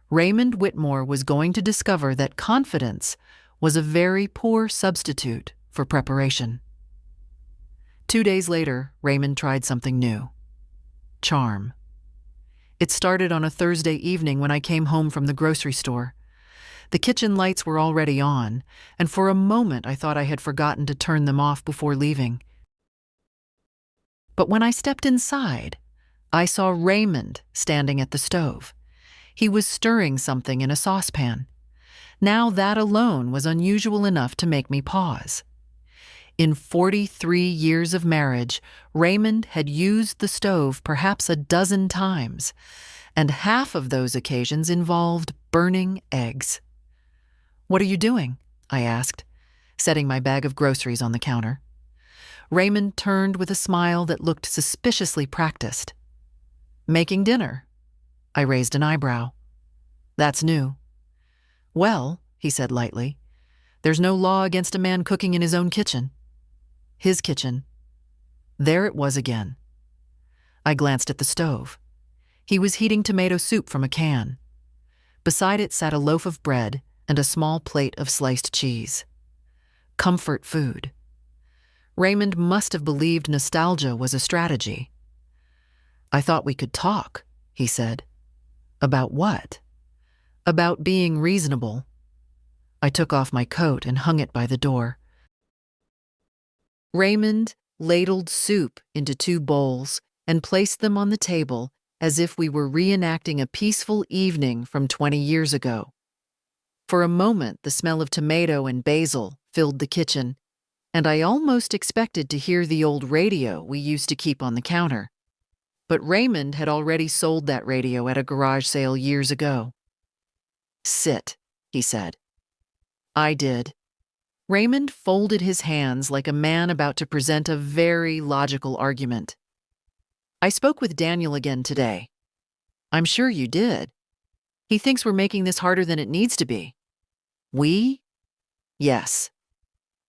Raymond Whitmore was going to discover that confidence was a very poor substitute for preparation. 2 days later, Raymond tried something new. Charm. It started on a Thursday evening when I came home from the grocery store. The kitchen lights were already on, and for a moment I thought I had forgotten to turn them off before leaving. But when I stepped inside, I saw Raymond standing at the stove. He was stirring something in a saucepan. Now that alone was unusual enough to make me pause. In 43 years of marriage, Raymond had used the stove perhaps a dozen times, and half of those occasions involved burning eggs. "What are you doing?" I asked, setting my bag of groceries on the counter. Raymond turned with a smile that looked suspiciously practiced. "Making dinner." I raised an eyebrow. "That's new." "Well," he said lightly, "there's no law against a man cooking in his own kitchen." His kitchen. There it was again. I glanced at the stove. He was heating tomato soup from a can. Beside it sat a loaf of bread and a small plate of sliced cheese. Comfort food. Raymond must have believed nostalgia was a strategy. "I thought we could talk," he said. "About what?" "About being reasonable." I took off my coat and hung it by the door. Raymond ladled soup into 2 bowls and placed them on the table as if we were reenacting a peaceful evening from 20 years ago. For a moment, the smell of tomato and basil filled the kitchen, and I almost expected to hear the old radio we used to keep on the counter. But Raymond had already sold that radio at a garage sale years ago. "Sit," he said. I did. Raymond folded his hands like a man about to present a very logical argument. "I spoke with Daniel again today." "I'm sure you did." "He thinks we're making this harder than it needs to be." "We?" "Yes."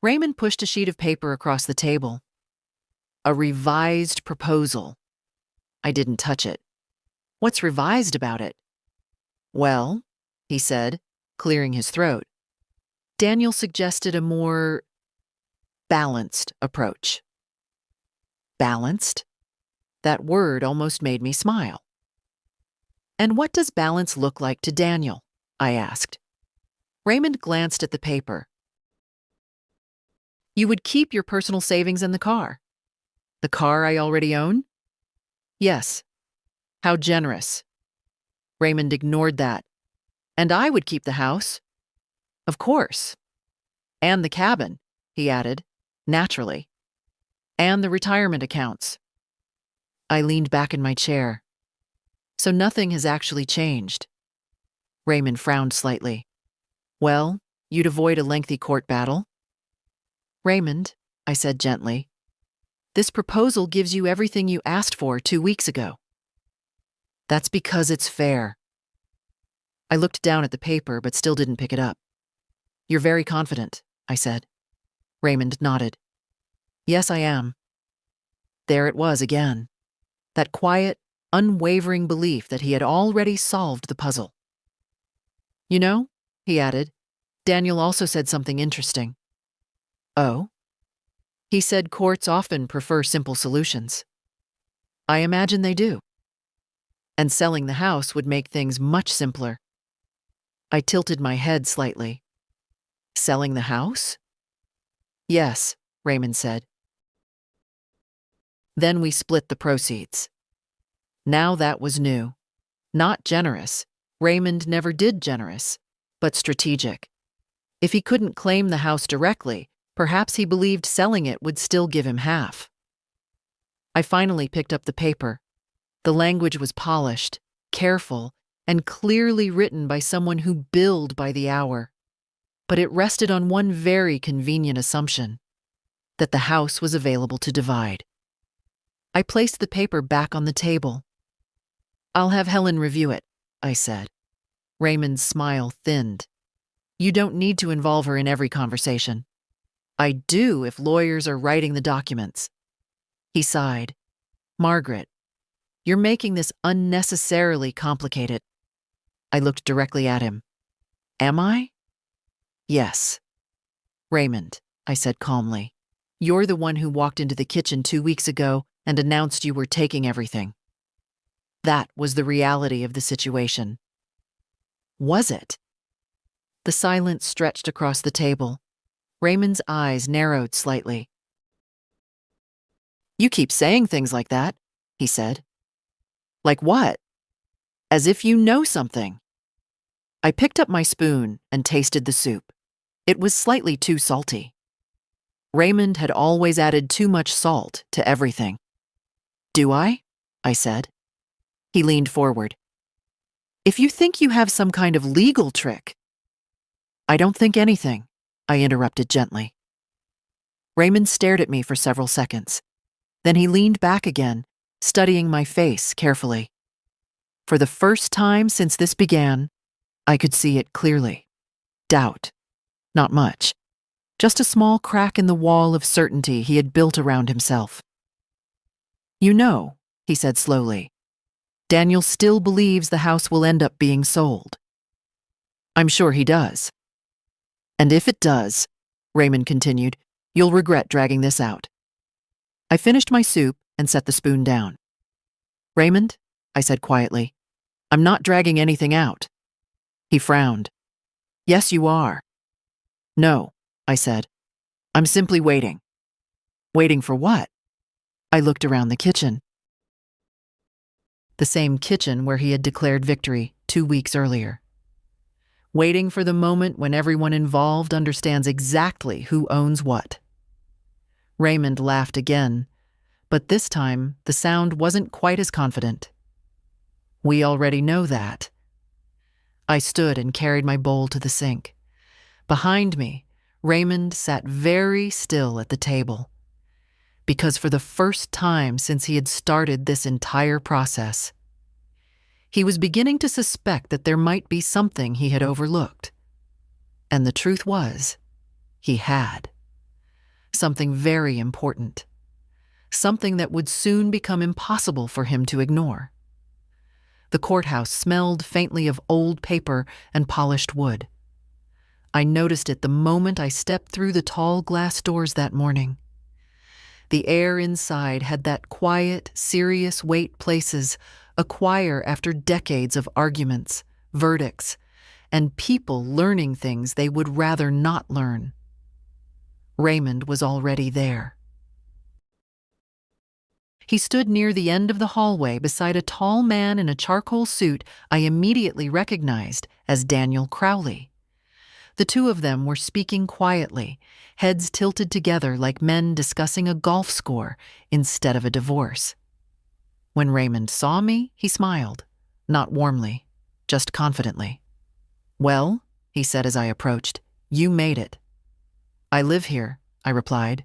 Raymond pushed a sheet of paper across the table. "A revised proposal." I didn't touch it. "What's revised about it?" "Well," he said, clearing his throat, "Daniel suggested a more balanced approach." Balanced? That word almost made me smile. "And what does balance look like to Daniel?" I asked. Raymond glanced at the paper. "You would keep your personal savings in the car." "The car I already own?" "Yes." "How generous." Raymond ignored that. "And I would keep the house." "Of course." "And the cabin," he added, naturally. "And the retirement accounts." I leaned back in my chair. "So nothing has actually changed." Raymond frowned slightly. "Well, you'd avoid a lengthy court battle." "Raymond," I said gently, "this proposal gives you everything you asked for 2 weeks ago." "That's because it's fair." I looked down at the paper but still didn't pick it up. "You're very confident," I said. Raymond nodded. "Yes, I am." There it was again. That quiet, unwavering belief that he had already solved the puzzle. "You know," he added, "Daniel also said something interesting." "Oh?" "He said courts often prefer simple solutions." "I imagine they do." "And selling the house would make things much simpler." I tilted my head slightly. "Selling the house?" "Yes," Raymond said. Then we split the proceeds. Now that was new. Not generous. Raymond never did generous, but strategic. If he couldn't claim the house directly, perhaps he believed selling it would still give him half. I finally picked up the paper. The language was polished, careful, and clearly written by someone who billed by the hour. But it rested on one very convenient assumption: that the house was available to divide. I placed the paper back on the table. "I'll have Helen review it," I said. Raymond's smile thinned. "You don't need to involve her in every conversation." "I do if lawyers are writing the documents." He sighed. "Margaret, You're making this unnecessarily complicated. I looked directly at him. Am I? Yes. Raymond, I said calmly. You're the one who walked into the kitchen 2 weeks ago and announced you were taking everything. That was the reality of the situation. Was it? The silence stretched across the table. Raymond's eyes narrowed slightly. You keep saying things like that, he said. Like what? As if you know something. I picked up my spoon and tasted the soup. It was slightly too salty. Raymond had always added too much salt to everything. Do I? I said. He leaned forward. If you think you have some kind of legal trick. I don't think anything, I interrupted gently. Raymond stared at me for several seconds. Then he leaned back again, studying my face carefully. For the first time since this began, I could see it clearly. Doubt. Not much. Just a small crack in the wall of certainty he had built around himself. You know, he said slowly, Daniel still believes the house will end up being sold. I'm sure he does. And if it does, Raymond continued, you'll regret dragging this out. I finished my soup and set the spoon down. Raymond, I said quietly, I'm not dragging anything out. He frowned. Yes, you are. No, I said. I'm simply waiting. Waiting for what? I looked around the kitchen. The same kitchen where he had declared victory 2 weeks earlier. Waiting for the moment when everyone involved understands exactly who owns what. Raymond laughed again, but this time the sound wasn't quite as confident. We already know that. I stood and carried my bowl to the sink. Behind me, Raymond sat very still at the table. Because for the first time since he had started this entire process, he was beginning to suspect that there might be something he had overlooked. And the truth was, he had. Something very important. Something that would soon become impossible for him to ignore. The courthouse smelled faintly of old paper and polished wood. I noticed it the moment I stepped through the tall glass doors that morning. The air inside had that quiet, serious weight places acquire after decades of arguments, verdicts, and people learning things they would rather not learn. Raymond was already there. He stood near the end of the hallway beside a tall man in a charcoal suit I immediately recognized as Daniel Crowley. The two of them were speaking quietly, heads tilted together like men discussing a golf score instead of a divorce. When Raymond saw me, he smiled, not warmly, just confidently. Well, he said as I approached, you made it. I live here, I replied.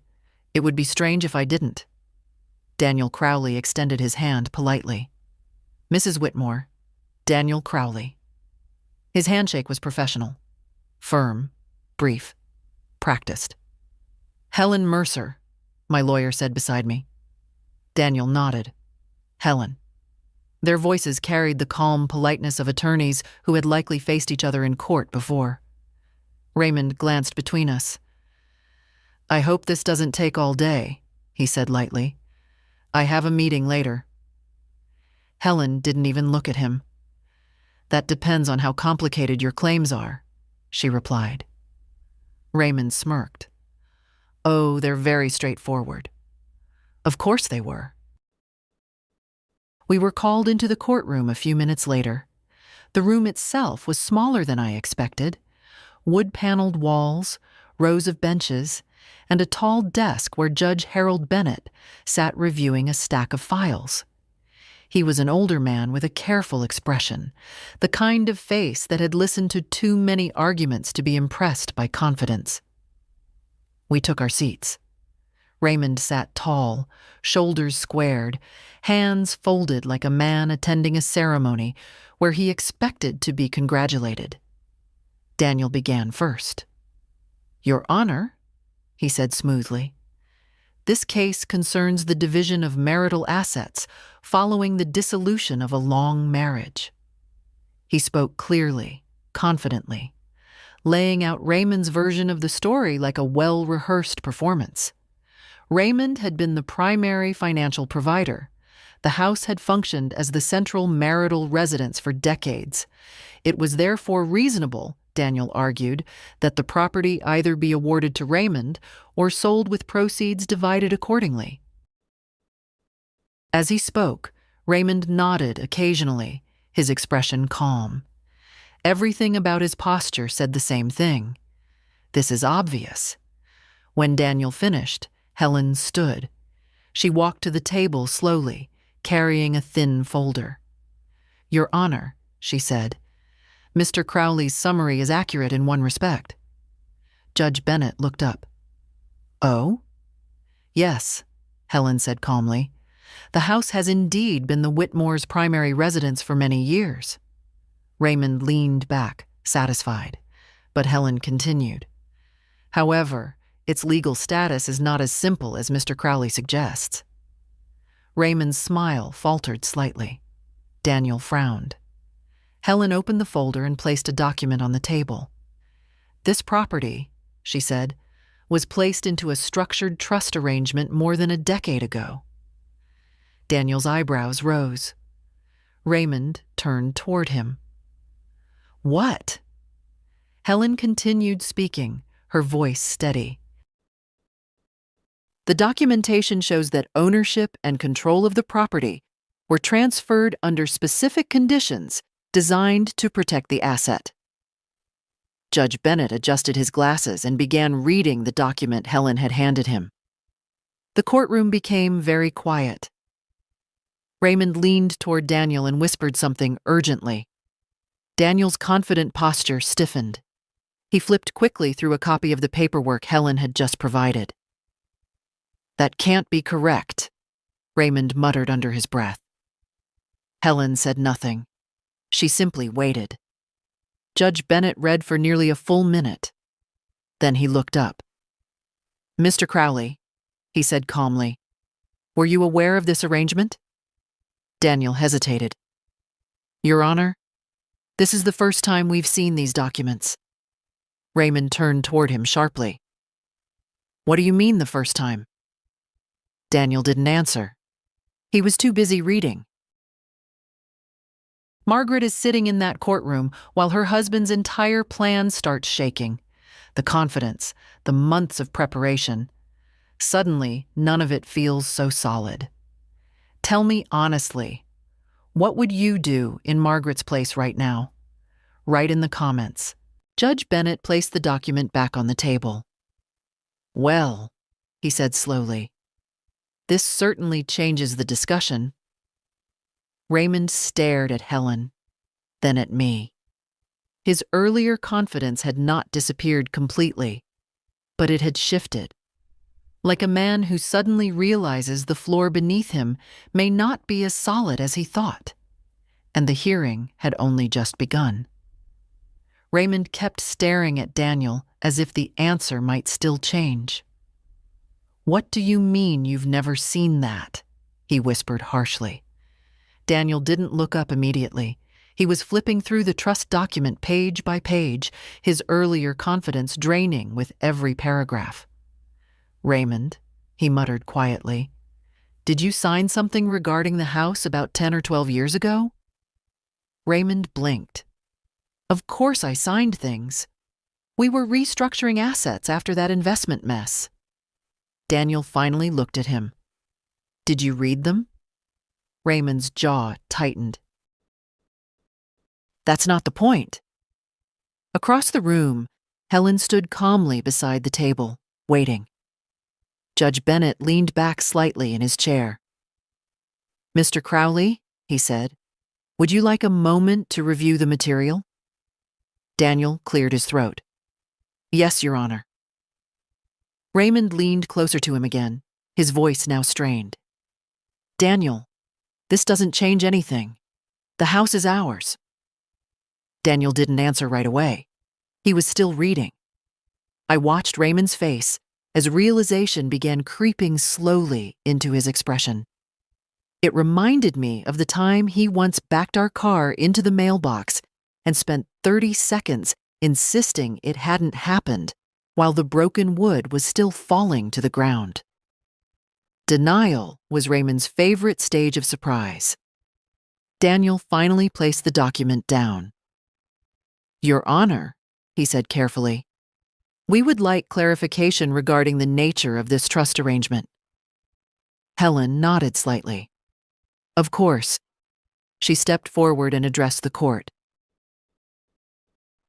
It would be strange if I didn't. Daniel Crowley extended his hand politely. Mrs. Whitmore, Daniel Crowley. His handshake was professional. Firm, brief, practiced. Helen Mercer, my lawyer said beside me. Daniel nodded. Helen. Their voices carried the calm politeness of attorneys who had likely faced each other in court before. Raymond glanced between us. I hope this doesn't take all day, he said lightly. I have a meeting later. Helen didn't even look at him. That depends on how complicated your claims are, she replied. Raymond smirked. Oh, they're very straightforward. Of course they were. We were called into the courtroom a few minutes later. The room itself was smaller than I expected. Wood-paneled walls, rows of benches, and a tall desk where Judge Harold Bennett sat reviewing a stack of files. He was an older man with a careful expression, the kind of face that had listened to too many arguments to be impressed by confidence. We took our seats. Raymond sat tall, shoulders squared, hands folded like a man attending a ceremony where he expected to be congratulated. Daniel began first. Your Honor, he said smoothly, This case concerns the division of marital assets following the dissolution of a long marriage. He spoke clearly, confidently, laying out Raymond's version of the story like a well-rehearsed performance. Raymond had been the primary financial provider. The house had functioned as the central marital residence for decades. It was therefore reasonable, Daniel argued, that the property either be awarded to Raymond or sold with proceeds divided accordingly. As he spoke, Raymond nodded occasionally, his expression calm. Everything about his posture said the same thing. This is obvious. When Daniel finished, Helen stood. She walked to the table slowly, carrying a thin folder. "Your Honor," she said, "Mr. Crowley's summary is accurate in one respect." Judge Bennett looked up. "Oh?" "Yes," Helen said calmly. "The house has indeed been the Whitmore's primary residence for many years." Raymond leaned back, satisfied, but Helen continued. "However, its legal status is not as simple as Mr. Crowley suggests." Raymond's smile faltered slightly. Daniel frowned. Helen opened the folder and placed a document on the table. "This property," she said, "was placed into a structured trust arrangement more than a decade ago." Daniel's eyebrows rose. Raymond turned toward him. "What?" Helen continued speaking, her voice steady. "The documentation shows that ownership and control of the property were transferred under specific conditions designed to protect the asset." Judge Bennett adjusted his glasses and began reading the document Helen had handed him. The courtroom became very quiet. Raymond leaned toward Daniel and whispered something urgently. Daniel's confident posture stiffened. He flipped quickly through a copy of the paperwork Helen had just provided. "That can't be correct," Raymond muttered under his breath. Helen said nothing. She simply waited. Judge Bennett read for nearly a full minute. Then he looked up. "Mr. Crowley," he said calmly, "were you aware of this arrangement?" Daniel hesitated. "Your Honor, this is the first time we've seen these documents." Raymond turned toward him sharply. "What do you mean the first time?" Daniel didn't answer. He was too busy reading. Margaret is sitting in that courtroom while her husband's entire plan starts shaking. The confidence, the months of preparation. Suddenly, none of it feels so solid. Tell me honestly, what would you do in Margaret's place right now? Write in the comments. Judge Bennett placed the document back on the table. "Well," he said slowly, "this certainly changes the discussion." Raymond stared at Helen, then at me. His earlier confidence had not disappeared completely, but it had shifted. Like a man who suddenly realizes the floor beneath him may not be as solid as he thought, and the hearing had only just begun. Raymond kept staring at Daniel as if the answer might still change. "What do you mean you've never seen that?" he whispered harshly. Daniel didn't look up immediately. He was flipping through the trust document page by page, his earlier confidence draining with every paragraph. "Raymond," he muttered quietly, "did you sign something regarding the house about 10 or 12 years ago?" Raymond blinked. "Of course I signed things. We were restructuring assets after that investment mess." Daniel finally looked at him. "Did you read them?" Raymond's jaw tightened. "That's not the point." Across the room, Helen stood calmly beside the table, waiting. Judge Bennett leaned back slightly in his chair. "Mr. Crowley," he said, "would you like a moment to review the material?" Daniel cleared his throat. "Yes, Your Honor." Raymond leaned closer to him again, his voice now strained. "Daniel, this doesn't change anything. The house is ours." Daniel didn't answer right away. He was still reading. I watched Raymond's face as realization began creeping slowly into his expression. It reminded me of the time he once backed our car into the mailbox and spent 30 seconds insisting it hadn't happened while the broken wood was still falling to the ground. Denial was Raymond's favorite stage of surprise. Daniel finally placed the document down. "Your Honor," he said carefully, "we would like clarification regarding the nature of this trust arrangement." Helen nodded slightly. "Of course." She stepped forward and addressed the court.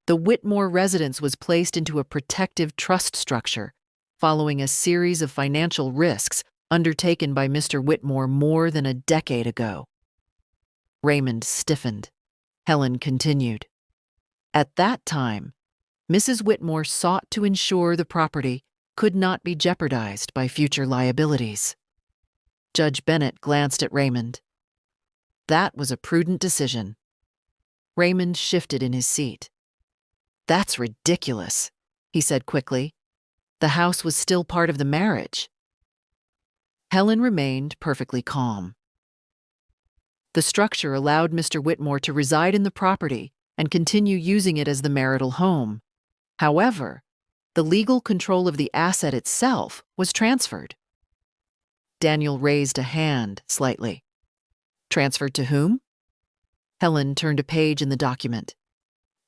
The Whitmore residence was placed into a protective trust structure following a series of financial risks undertaken by Mr. Whitmore more than a decade ago. Raymond stiffened. Helen continued. At that time, Mrs. Whitmore sought to ensure the property could not be jeopardized by future liabilities. Judge Bennett glanced at Raymond. That was a prudent decision. Raymond shifted in his seat. "That's ridiculous," he said quickly. "The house was still part of the marriage." Helen remained perfectly calm. The structure allowed Mr. Whitmore to reside in the property and continue using it as the marital home. However, the legal control of the asset itself was transferred. Daniel raised a hand slightly. "Transferred to whom?" Helen turned a page in the document.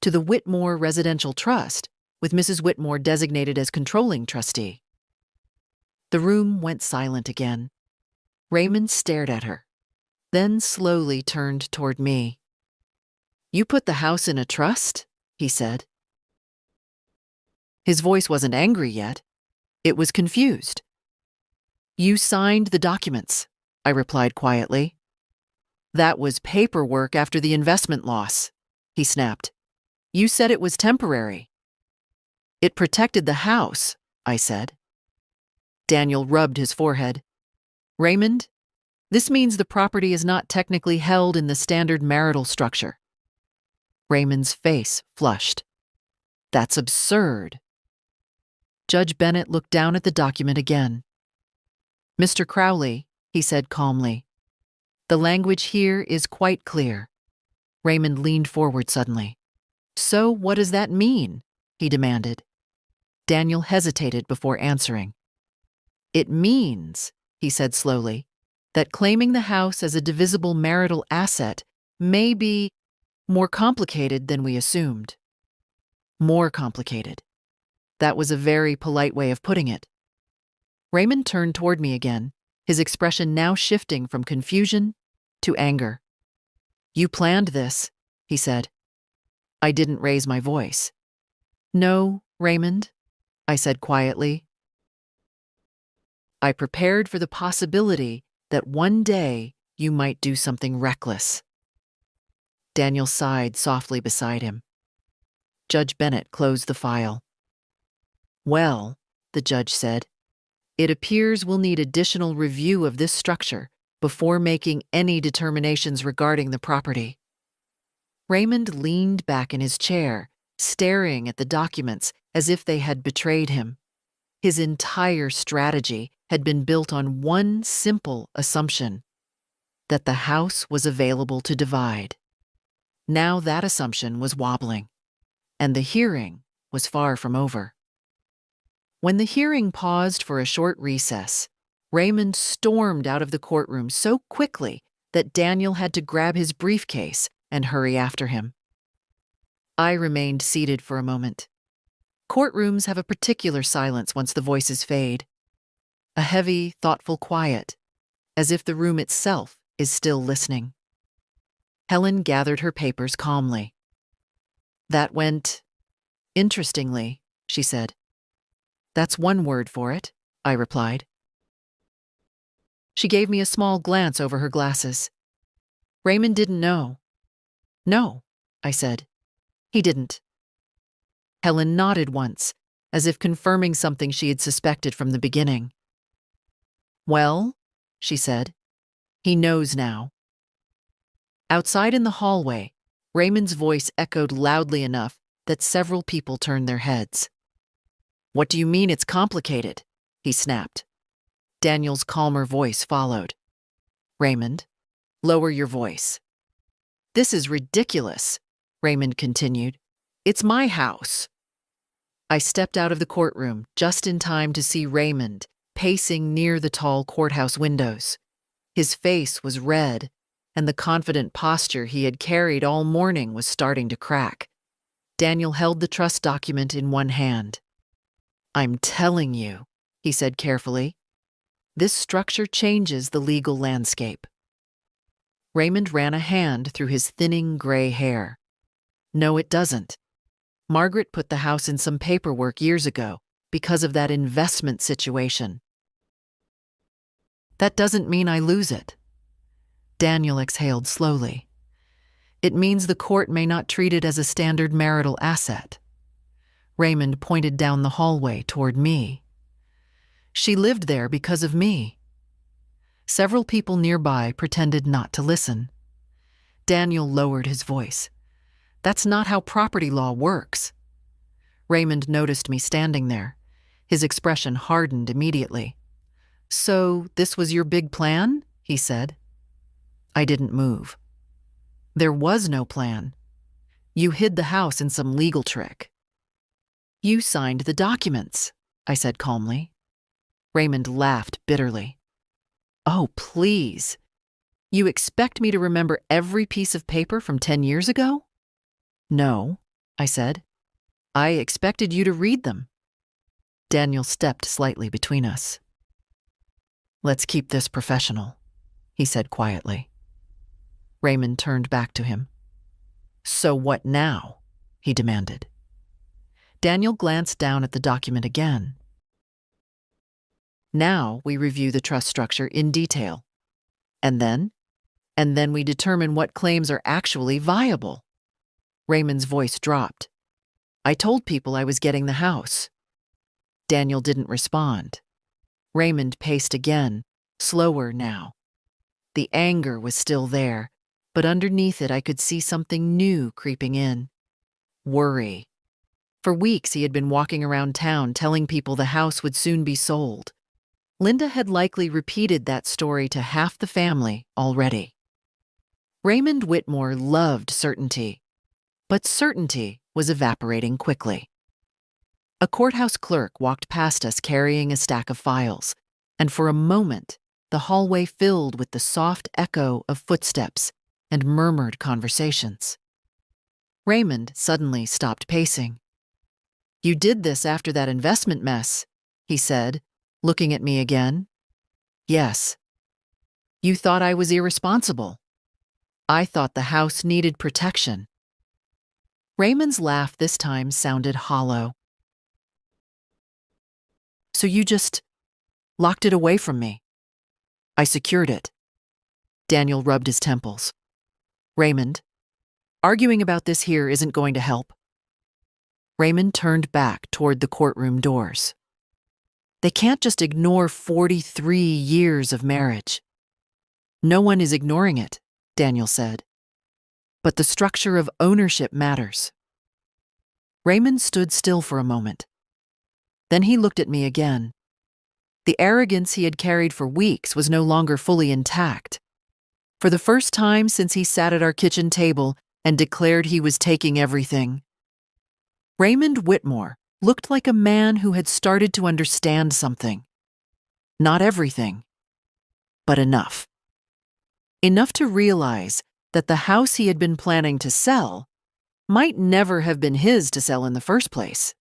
"To the Whitmore Residential Trust, with Mrs. Whitmore designated as controlling trustee." The room went silent again. Raymond stared at her, then slowly turned toward me. "You put the house in a trust?" he said. His voice wasn't angry yet. It was confused. "You signed the documents," I replied quietly. "That was paperwork after the investment loss," he snapped. "You said it was temporary." "It protected the house," I said. Daniel rubbed his forehead. "Raymond, this means the property is not technically held in the standard marital structure." Raymond's face flushed. "That's absurd." Judge Bennett looked down at the document again. "Mr. Crowley," he said calmly, "the language here is quite clear." Raymond leaned forward suddenly. "So what does that mean?" he demanded. Daniel hesitated before answering. "It means," he said slowly, "that claiming the house as a divisible marital asset may be more complicated than we assumed." More complicated. That was a very polite way of putting it. Raymond turned toward me again, his expression now shifting from confusion to anger. "You planned this," he said. I didn't raise my voice. "No, Raymond," I said quietly. "I prepared for the possibility that one day you might do something reckless." Daniel sighed softly beside him. Judge Bennett closed the file. "Well," the judge said, "it appears we'll need additional review of this structure before making any determinations regarding the property." Raymond leaned back in his chair, staring at the documents as if they had betrayed him. His entire strategy had been built on one simple assumption: that the house was available to divide. Now that assumption was wobbling, and the hearing was far from over. When the hearing paused for a short recess, Raymond stormed out of the courtroom so quickly that Daniel had to grab his briefcase and hurry after him. I remained seated for a moment. Courtrooms have a particular silence once the voices fade. A heavy, thoughtful quiet, as if the room itself is still listening. Helen gathered her papers calmly. "That went interestingly," she said. "That's one word for it," I replied. She gave me a small glance over her glasses. "Raymond didn't know." "No," I said. "He didn't." Helen nodded once, as if confirming something she had suspected from the beginning. "Well," she said, "he knows now." Outside in the hallway, Raymond's voice echoed loudly enough that several people turned their heads. "What do you mean it's complicated?" he snapped. Daniel's calmer voice followed. Raymond, lower your voice. This is ridiculous, Raymond continued. It's my house. I stepped out of the courtroom just in time to see Raymond pacing near the tall courthouse windows. His face was red, and the confident posture he had carried all morning was starting to crack. Daniel held the trust document in one hand. I'm telling you, he said carefully, this structure changes the legal landscape. Raymond ran a hand through his thinning gray hair. No, it doesn't. Margaret put the house in some paperwork years ago because of that investment situation. That doesn't mean I lose it. Daniel exhaled slowly. It means the court may not treat it as a standard marital asset. Raymond pointed down the hallway toward me. She lived there because of me. Several people nearby pretended not to listen. Daniel lowered his voice. That's not how property law works. Raymond noticed me standing there. His expression hardened immediately. So this was your big plan? He said. I didn't move. There was no plan. You hid the house in some legal trick. You signed the documents, I said calmly. Raymond laughed bitterly. Oh, please. You expect me to remember every piece of paper from 10 years ago? No, I said. I expected you to read them. Daniel stepped slightly between us. Let's keep this professional, he said quietly. Raymond turned back to him. So what now? He demanded. Daniel glanced down at the document again. Now we review the trust structure in detail. And then we determine what claims are actually viable. Raymond's voice dropped. I told people I was getting the house. Daniel didn't respond. Raymond paced again, slower now. The anger was still there, but underneath it I could see something new creeping in. Worry. For weeks he had been walking around town telling people the house would soon be sold. Linda had likely repeated that story to half the family already. Raymond Whitmore loved certainty, but certainty was evaporating quickly. A courthouse clerk walked past us carrying a stack of files, and for a moment the hallway filled with the soft echo of footsteps and murmured conversations. Raymond suddenly stopped pacing. You did this after that investment mess, he said, looking at me again. Yes. You thought I was irresponsible. I thought the house needed protection. Raymond's laugh this time sounded hollow. So you just locked it away from me. I secured it. Daniel rubbed his temples. Raymond, arguing about this here isn't going to help. Raymond turned back toward the courtroom doors. They can't just ignore 43 years of marriage. No one is ignoring it, Daniel said. But the structure of ownership matters. Raymond stood still for a moment. Then he looked at me again. The arrogance he had carried for weeks was no longer fully intact. For the first time since he sat at our kitchen table and declared he was taking everything, Raymond Whitmore looked like a man who had started to understand something. Not everything, but enough. Enough to realize that the house he had been planning to sell might never have been his to sell in the first place.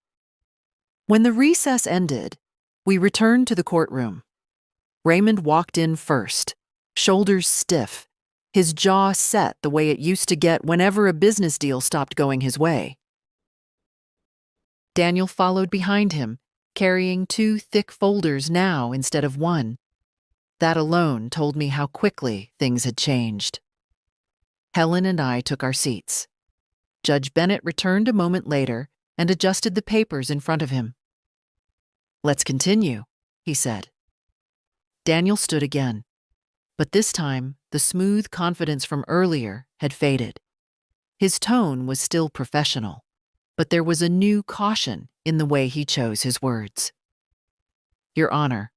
When the recess ended, we returned to the courtroom. Raymond walked in first, shoulders stiff, his jaw set the way it used to get whenever a business deal stopped going his way. Daniel followed behind him, carrying 2 thick folders now instead of one. That alone told me how quickly things had changed. Helen and I took our seats. Judge Bennett returned a moment later and adjusted the papers in front of him. Let's continue, he said. Daniel stood again, but this time the smooth confidence from earlier had faded. His tone was still professional, but there was a new caution in the way he chose his words. Your Honor,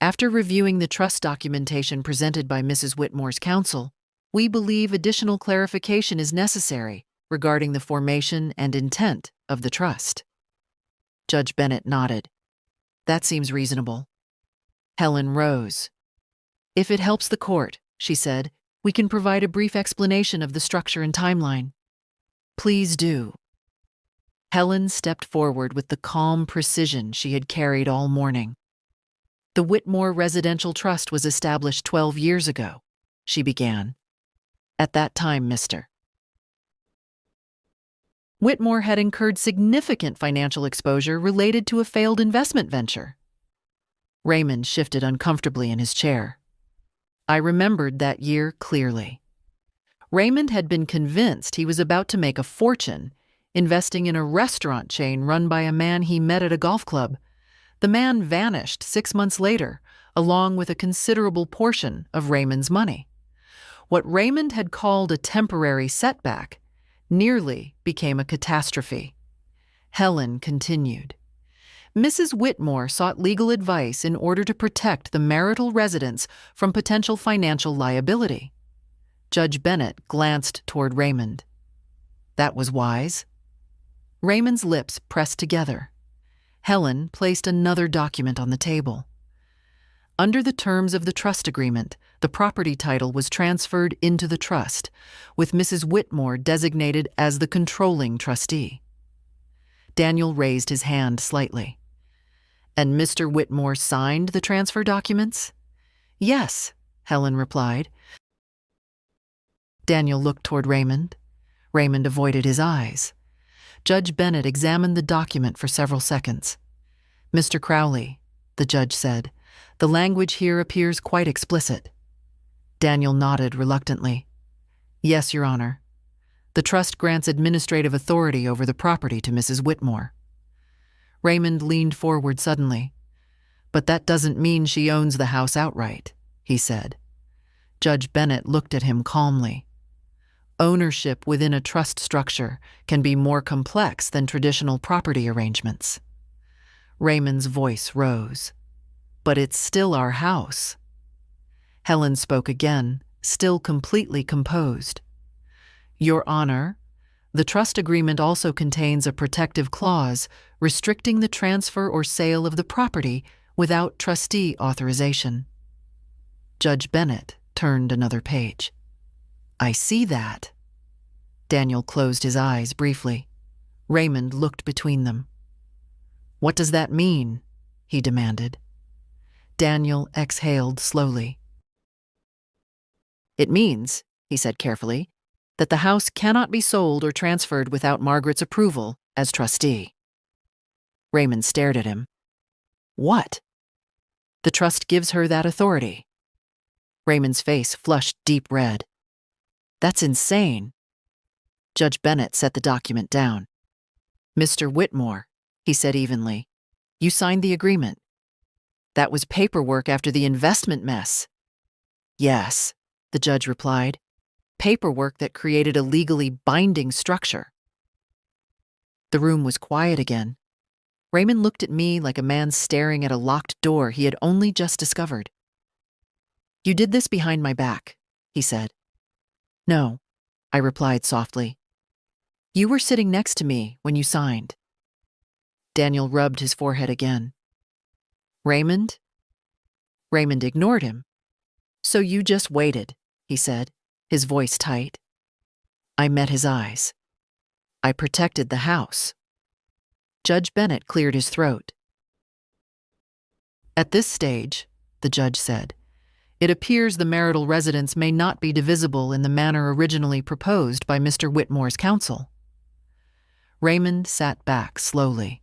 after reviewing the trust documentation presented by Mrs. Whitmore's counsel, we believe additional clarification is necessary regarding the formation and intent of the trust. Judge Bennett nodded. That seems reasonable. Helen rose. If it helps the court, she said, we can provide a brief explanation of the structure and timeline. Please do. Helen stepped forward with the calm precision she had carried all morning. The Whitmore Residential Trust was established 12 years ago, she began. At that time, Mr. Whitmore had incurred significant financial exposure related to a failed investment venture. Raymond shifted uncomfortably in his chair. I remembered that year clearly. Raymond had been convinced he was about to make a fortune investing in a restaurant chain run by a man he met at a golf club. The man vanished 6 months later, along with a considerable portion of Raymond's money. What Raymond had called a temporary setback nearly became a catastrophe. Helen continued. Mrs. Whitmore sought legal advice in order to protect the marital residence from potential financial liability. Judge Bennett glanced toward Raymond. That was wise. Raymond's lips pressed together. Helen placed another document on the table. Under the terms of the trust agreement, the property title was transferred into the trust, with Mrs. Whitmore designated as the controlling trustee. Daniel raised his hand slightly. And Mr. Whitmore signed the transfer documents? Yes, Helen replied. Daniel looked toward Raymond. Raymond avoided his eyes. Judge Bennett examined the document for several seconds. Mr. Crowley, the judge said, the language here appears quite explicit. Daniel nodded reluctantly. Yes, Your Honor. The trust grants administrative authority over the property to Mrs. Whitmore. Raymond leaned forward suddenly. But that doesn't mean she owns the house outright, he said. Judge Bennett looked at him calmly. Ownership within a trust structure can be more complex than traditional property arrangements. Raymond's voice rose. But it's still our house. Helen spoke again, still completely composed. Your Honor, the trust agreement also contains a protective clause restricting the transfer or sale of the property without trustee authorization. Judge Bennett turned another page. I see that. Daniel closed his eyes briefly. Raymond looked between them. What does that mean? He demanded. Daniel exhaled slowly. It means, he said carefully, that the house cannot be sold or transferred without Margaret's approval as trustee. Raymond stared at him. What? The trust gives her that authority. Raymond's face flushed deep red. That's insane. Judge Bennett set the document down. Mr. Whitmore, he said evenly, you signed the agreement. That was paperwork after the investment mess. Yes, the judge replied. Paperwork that created a legally binding structure. The room was quiet again. Raymond looked at me like a man staring at a locked door he had only just discovered. You did this behind my back, he said. No, I replied softly. You were sitting next to me when you signed. Daniel rubbed his forehead again. Raymond? Raymond ignored him. So you just waited, he said, his voice tight. I met his eyes. I protected the house. Judge Bennett cleared his throat. At this stage, the judge said, it appears the marital residence may not be divisible in the manner originally proposed by Mr. Whitmore's counsel. Raymond sat back slowly.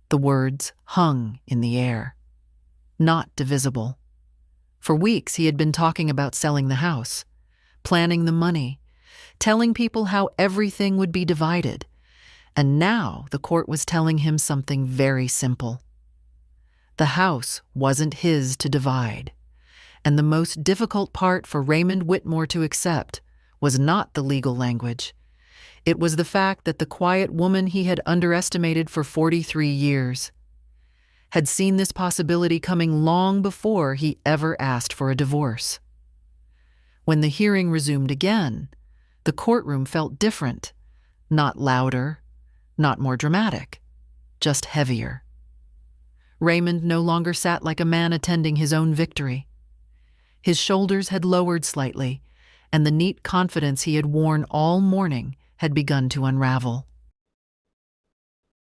The words hung in the air. Not divisible. For weeks he had been talking about selling the house, planning the money, telling people how everything would be divided. And now the court was telling him something very simple. The house wasn't his to divide. And the most difficult part for Raymond Whitmore to accept was not the legal language. It was the fact that the quiet woman he had underestimated for 43 years had seen this possibility coming long before he ever asked for a divorce. When the hearing resumed again, the courtroom felt different, not louder, not more dramatic, just heavier. Raymond no longer sat like a man attending his own victory. His shoulders had lowered slightly, and the neat confidence he had worn all morning had begun to unravel.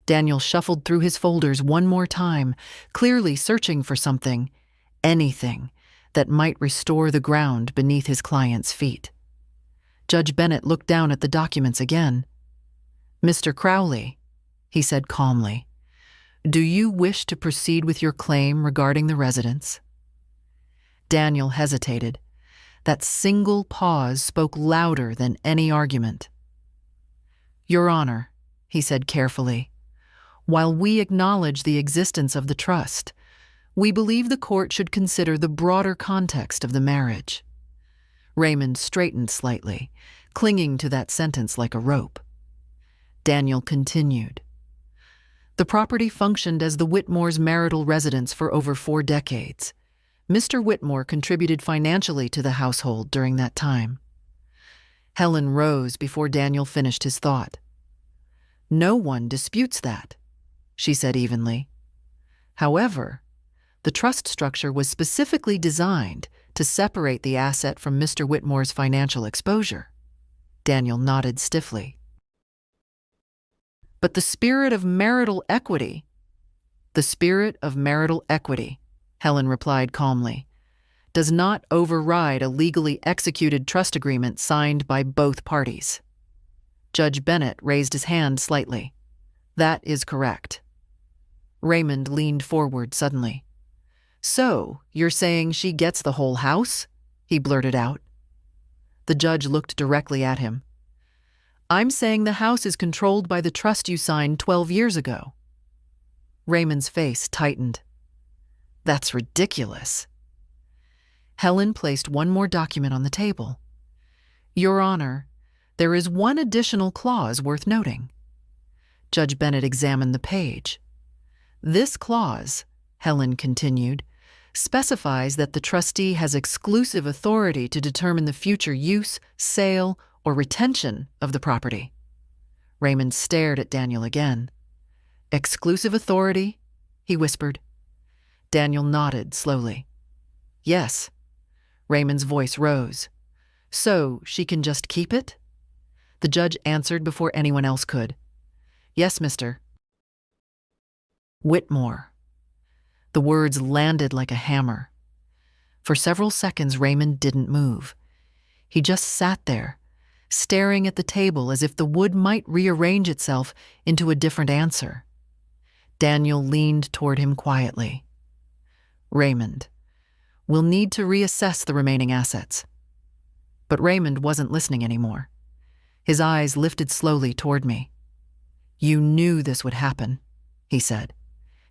Daniel shuffled through his folders one more time, clearly searching for something, anything, that might restore the ground beneath his client's feet. Judge Bennett looked down at the documents again. "Mr. Crowley," he said calmly, "do you wish to proceed with your claim regarding the residence?" Daniel hesitated. That single pause spoke louder than any argument. "Your Honor," he said carefully, "while we acknowledge the existence of the trust, we believe the court should consider the broader context of the marriage." Raymond straightened slightly, clinging to that sentence like a rope. Daniel continued. "The property functioned as the Whitmore's marital residence for over 4 decades. Mr. Whitmore contributed financially to the household during that time." Helen rose before Daniel finished his thought. "No one disputes that," she said evenly. "However, the trust structure was specifically designed to separate the asset from Mr. Whitmore's financial exposure." Daniel nodded stiffly. "But the spirit of marital equity," Helen replied calmly, "does not override a legally executed trust agreement signed by both parties." Judge Bennett raised his hand slightly. "That is correct." Raymond leaned forward suddenly. "So, you're saying she gets the whole house?" he blurted out. The judge looked directly at him. "I'm saying the house is controlled by the trust you signed 12 years ago." Raymond's face tightened. "That's ridiculous." Helen placed one more document on the table. "Your Honor, there is one additional clause worth noting." Judge Bennett examined the page. "This clause," Helen continued, "specifies that the trustee has exclusive authority to determine the future use, sale, or retention of the property." Raymond stared at Daniel again. "Exclusive authority?" he whispered. Daniel nodded slowly. "Yes." Raymond's voice rose. "So she can just keep it?" The judge answered before anyone else could. "Yes, Mr. Whitmore." The words landed like a hammer. For several seconds, Raymond didn't move. He just sat there, staring at the table as if the wood might rearrange itself into a different answer. Daniel leaned toward him quietly. "Raymond, we'll need to reassess the remaining assets." But Raymond wasn't listening anymore. His eyes lifted slowly toward me. "You knew this would happen," he said.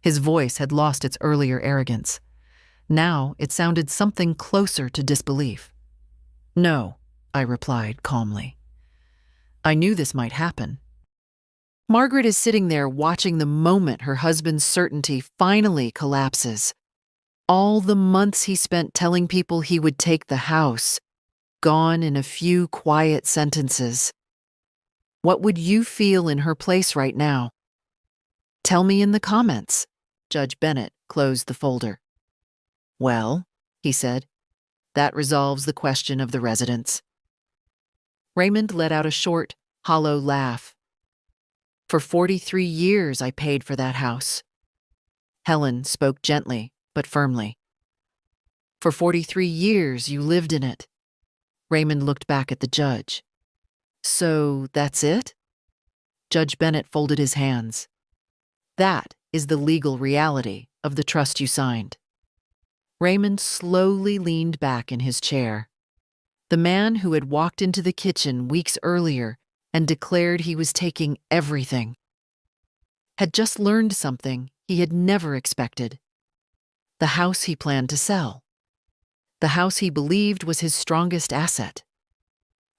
His voice had lost its earlier arrogance. Now it sounded something closer to disbelief. "No," I replied calmly. "I knew this might happen." Margaret is sitting there watching the moment her husband's certainty finally collapses. All the months he spent telling people he would take the house, gone in a few quiet sentences. What would you feel in her place right now? Tell me in the comments. Judge Bennett closed the folder. "Well," he said, "that resolves the question of the residence." Raymond let out a short, hollow laugh. "For 43 years I paid for that house." Helen spoke gently but firmly. "For 43 years you lived in it." Raymond looked back at the judge. "So that's it?" Judge Bennett folded his hands. "That is the legal reality of the trust you signed." Raymond slowly leaned back in his chair. The man who had walked into the kitchen weeks earlier and declared he was taking everything had just learned something he had never expected. The house he planned to sell. The house he believed was his strongest asset.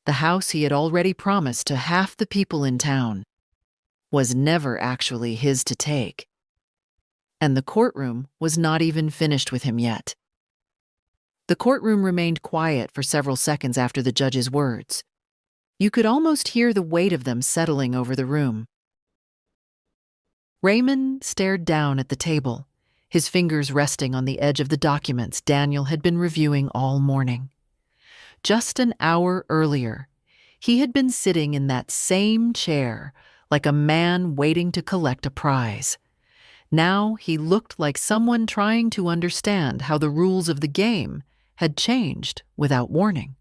The house he had already promised to half the people in town was never actually his to take. And the courtroom was not even finished with him yet. The courtroom remained quiet for several seconds after the judge's words. You could almost hear the weight of them settling over the room. Raymond stared down at the table, his fingers resting on the edge of the documents Daniel had been reviewing all morning. Just an hour earlier, he had been sitting in that same chair, like a man waiting to collect a prize. Now he looked like someone trying to understand how the rules of the game had changed without warning.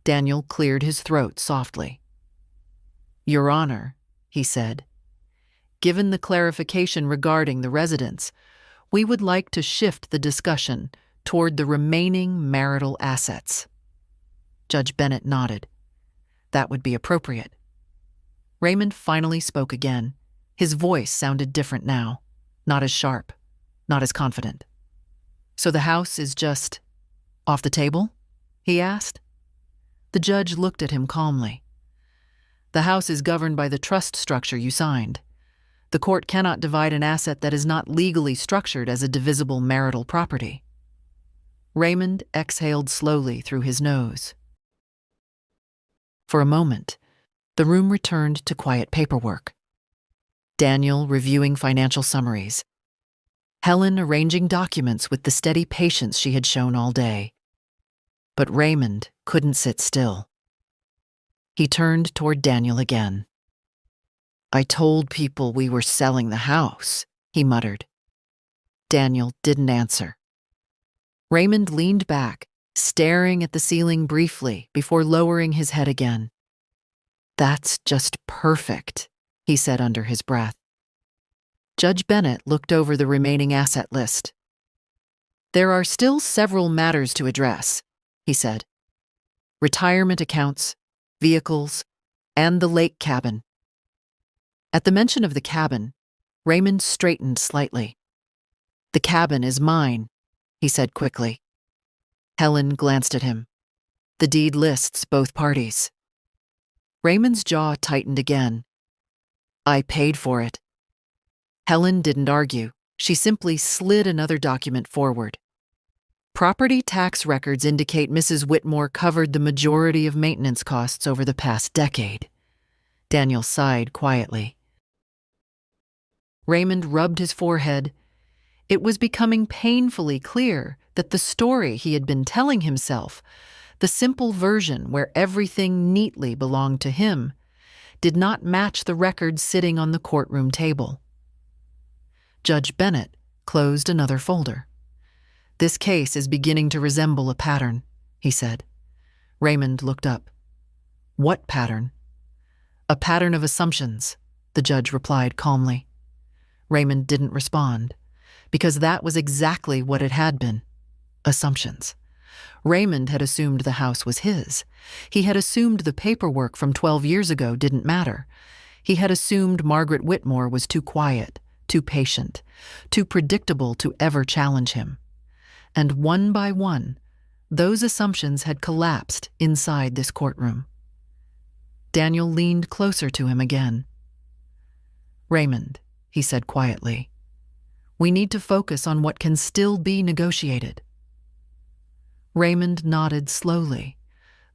Daniel cleared his throat softly. "Your Honor," he said, "given the clarification regarding the residence, we would like to shift the discussion toward the remaining marital assets." Judge Bennett nodded. That would be appropriate. Raymond finally spoke again. His voice sounded different now, not as sharp, not as confident. "So the house is just off the table?" he asked. The judge looked at him calmly. "The house is governed by the trust structure you signed. The court cannot divide an asset that is not legally structured as a divisible marital property." Raymond exhaled slowly through his nose. For a moment, the room returned to quiet paperwork. Daniel reviewing financial summaries. Helen arranging documents with the steady patience she had shown all day. But Raymond couldn't sit still. He turned toward Daniel again. "I told people we were selling the house," he muttered. Daniel didn't answer. Raymond leaned back, staring at the ceiling briefly before lowering his head again. "That's just perfect," he said under his breath. Judge Bennett looked over the remaining asset list. "There are still several matters to address," he said. "Retirement accounts, vehicles, and the lake cabin." At the mention of the cabin, Raymond straightened slightly. "The cabin is mine," he said quickly. Helen glanced at him. "The deed lists both parties." Raymond's jaw tightened again. "I paid for it." Helen didn't argue. She simply slid another document forward. "Property tax records indicate Mrs. Whitmore covered the majority of maintenance costs over the past decade." Daniel sighed quietly. Raymond rubbed his forehead. It was becoming painfully clear that the story he had been telling himself, the simple version where everything neatly belonged to him, did not match the records sitting on the courtroom table. Judge Bennett closed another folder. "This case is beginning to resemble a pattern," he said. Raymond looked up. "What pattern?" "A pattern of assumptions," the judge replied calmly. Raymond didn't respond, because that was exactly what it had been. Assumptions. Raymond had assumed the house was his. He had assumed the paperwork from 12 years ago didn't matter. He had assumed Margaret Whitmore was too quiet, too patient, too predictable to ever challenge him. And one by one, those assumptions had collapsed inside this courtroom. Daniel leaned closer to him again. "Raymond," he said quietly, "we need to focus on what can still be negotiated." Raymond nodded slowly,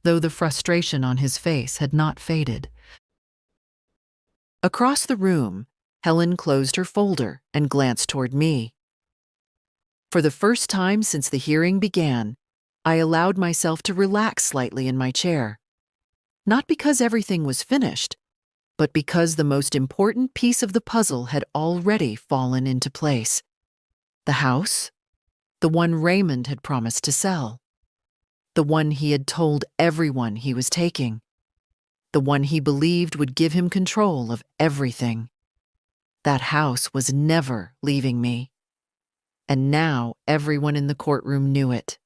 though the frustration on his face had not faded. Across the room, Helen closed her folder and glanced toward me. For the first time since the hearing began, I allowed myself to relax slightly in my chair. Not because everything was finished, but because the most important piece of the puzzle had already fallen into place. The house, the one Raymond had promised to sell, the one he had told everyone he was taking, the one he believed would give him control of everything. That house was never leaving me. And now everyone in the courtroom knew it.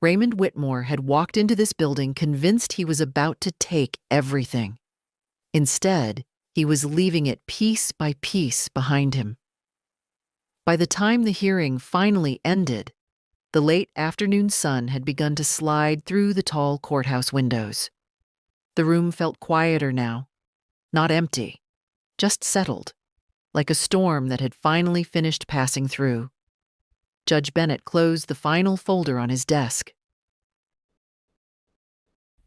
Raymond Whitmore had walked into this building convinced he was about to take everything. Instead, he was leaving it piece by piece behind him. By the time the hearing finally ended, the late afternoon sun had begun to slide through the tall courthouse windows. The room felt quieter now, not empty, just settled. like a storm that had finally finished passing through. Judge Bennett closed the final folder on his desk.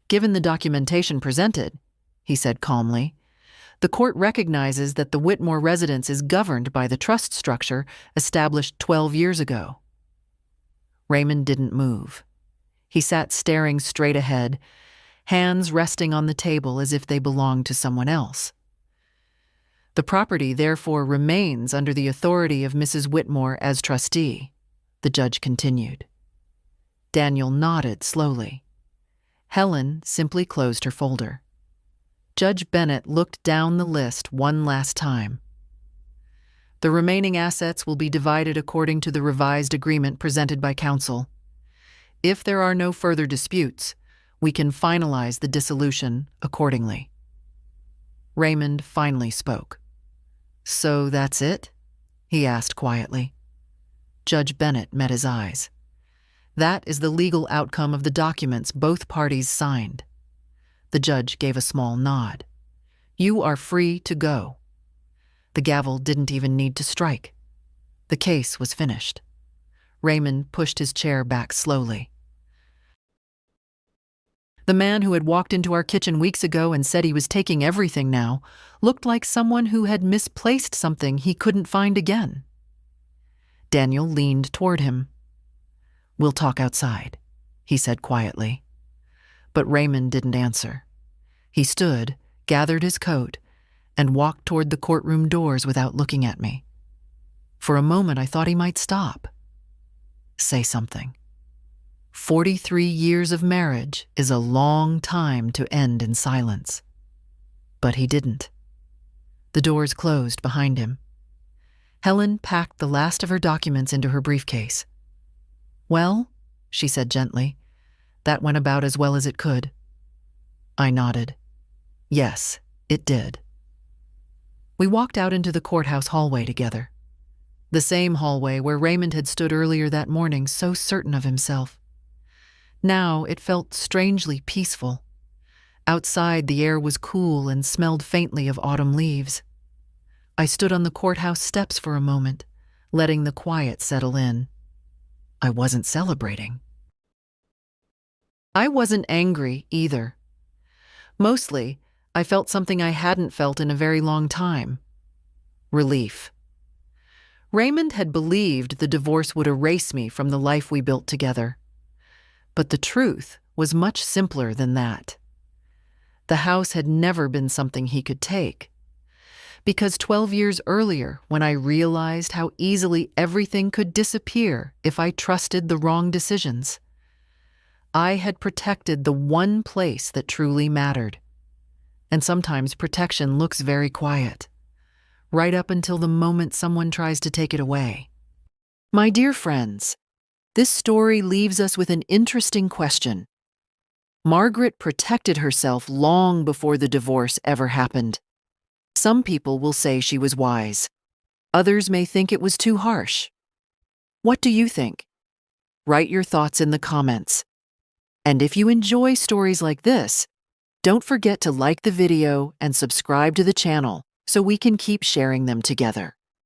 "Given the documentation presented," he said calmly, "the court recognizes that the Whitmore residence is governed by the trust structure established 12 years ago." Raymond didn't move. He sat staring straight ahead, hands resting on the table as if they belonged to someone else. "The property therefore remains under the authority of Mrs. Whitmore as trustee," the judge continued. Daniel nodded slowly. Helen simply closed her folder. Judge Bennett looked down the list one last time. "The remaining assets will be divided according to the revised agreement presented by counsel. If there are no further disputes, we can finalize the dissolution accordingly." Raymond finally spoke. "So that's it?" he asked quietly. Judge Bennett met his eyes. "That is the legal outcome of the documents both parties signed." The judge gave a small nod. "You are free to go." The gavel didn't even need to strike. The case was finished. Raymond pushed his chair back slowly. The man who had walked into our kitchen weeks ago and said he was taking everything now looked like someone who had misplaced something he couldn't find again. Daniel leaned toward him. "We'll talk outside," he said quietly. But Raymond didn't answer. He stood, gathered his coat, and walked toward the courtroom doors without looking at me. For a moment I thought he might stop. Say something. 43 years of marriage is a long time to end in silence. But he didn't. The doors closed behind him. Helen packed the last of her documents into her briefcase. "Well," she said gently, "that went about as well as it could." I nodded. Yes, it did. We walked out into the courthouse hallway together. The same hallway where Raymond had stood earlier that morning, so certain of himself. Now it felt strangely peaceful. Outside, the air was cool and smelled faintly of autumn leaves. I stood on the courthouse steps for a moment, letting the quiet settle in. I wasn't celebrating. I wasn't angry either. Mostly, I felt something I hadn't felt in a very long time. Relief. Raymond had believed the divorce would erase me from the life we built together. But the truth was much simpler than that. The house had never been something he could take. Because 12 years earlier, when I realized how easily everything could disappear if I trusted the wrong decisions, I had protected the one place that truly mattered. And sometimes protection looks very quiet, right up until the moment someone tries to take it away. My dear friends, this story leaves us with an interesting question. Margaret protected herself long before the divorce ever happened. Some people will say she was wise. Others may think it was too harsh. What do you think? Write your thoughts in the comments. And if you enjoy stories like this, don't forget to like the video and subscribe to the channel so we can keep sharing them together.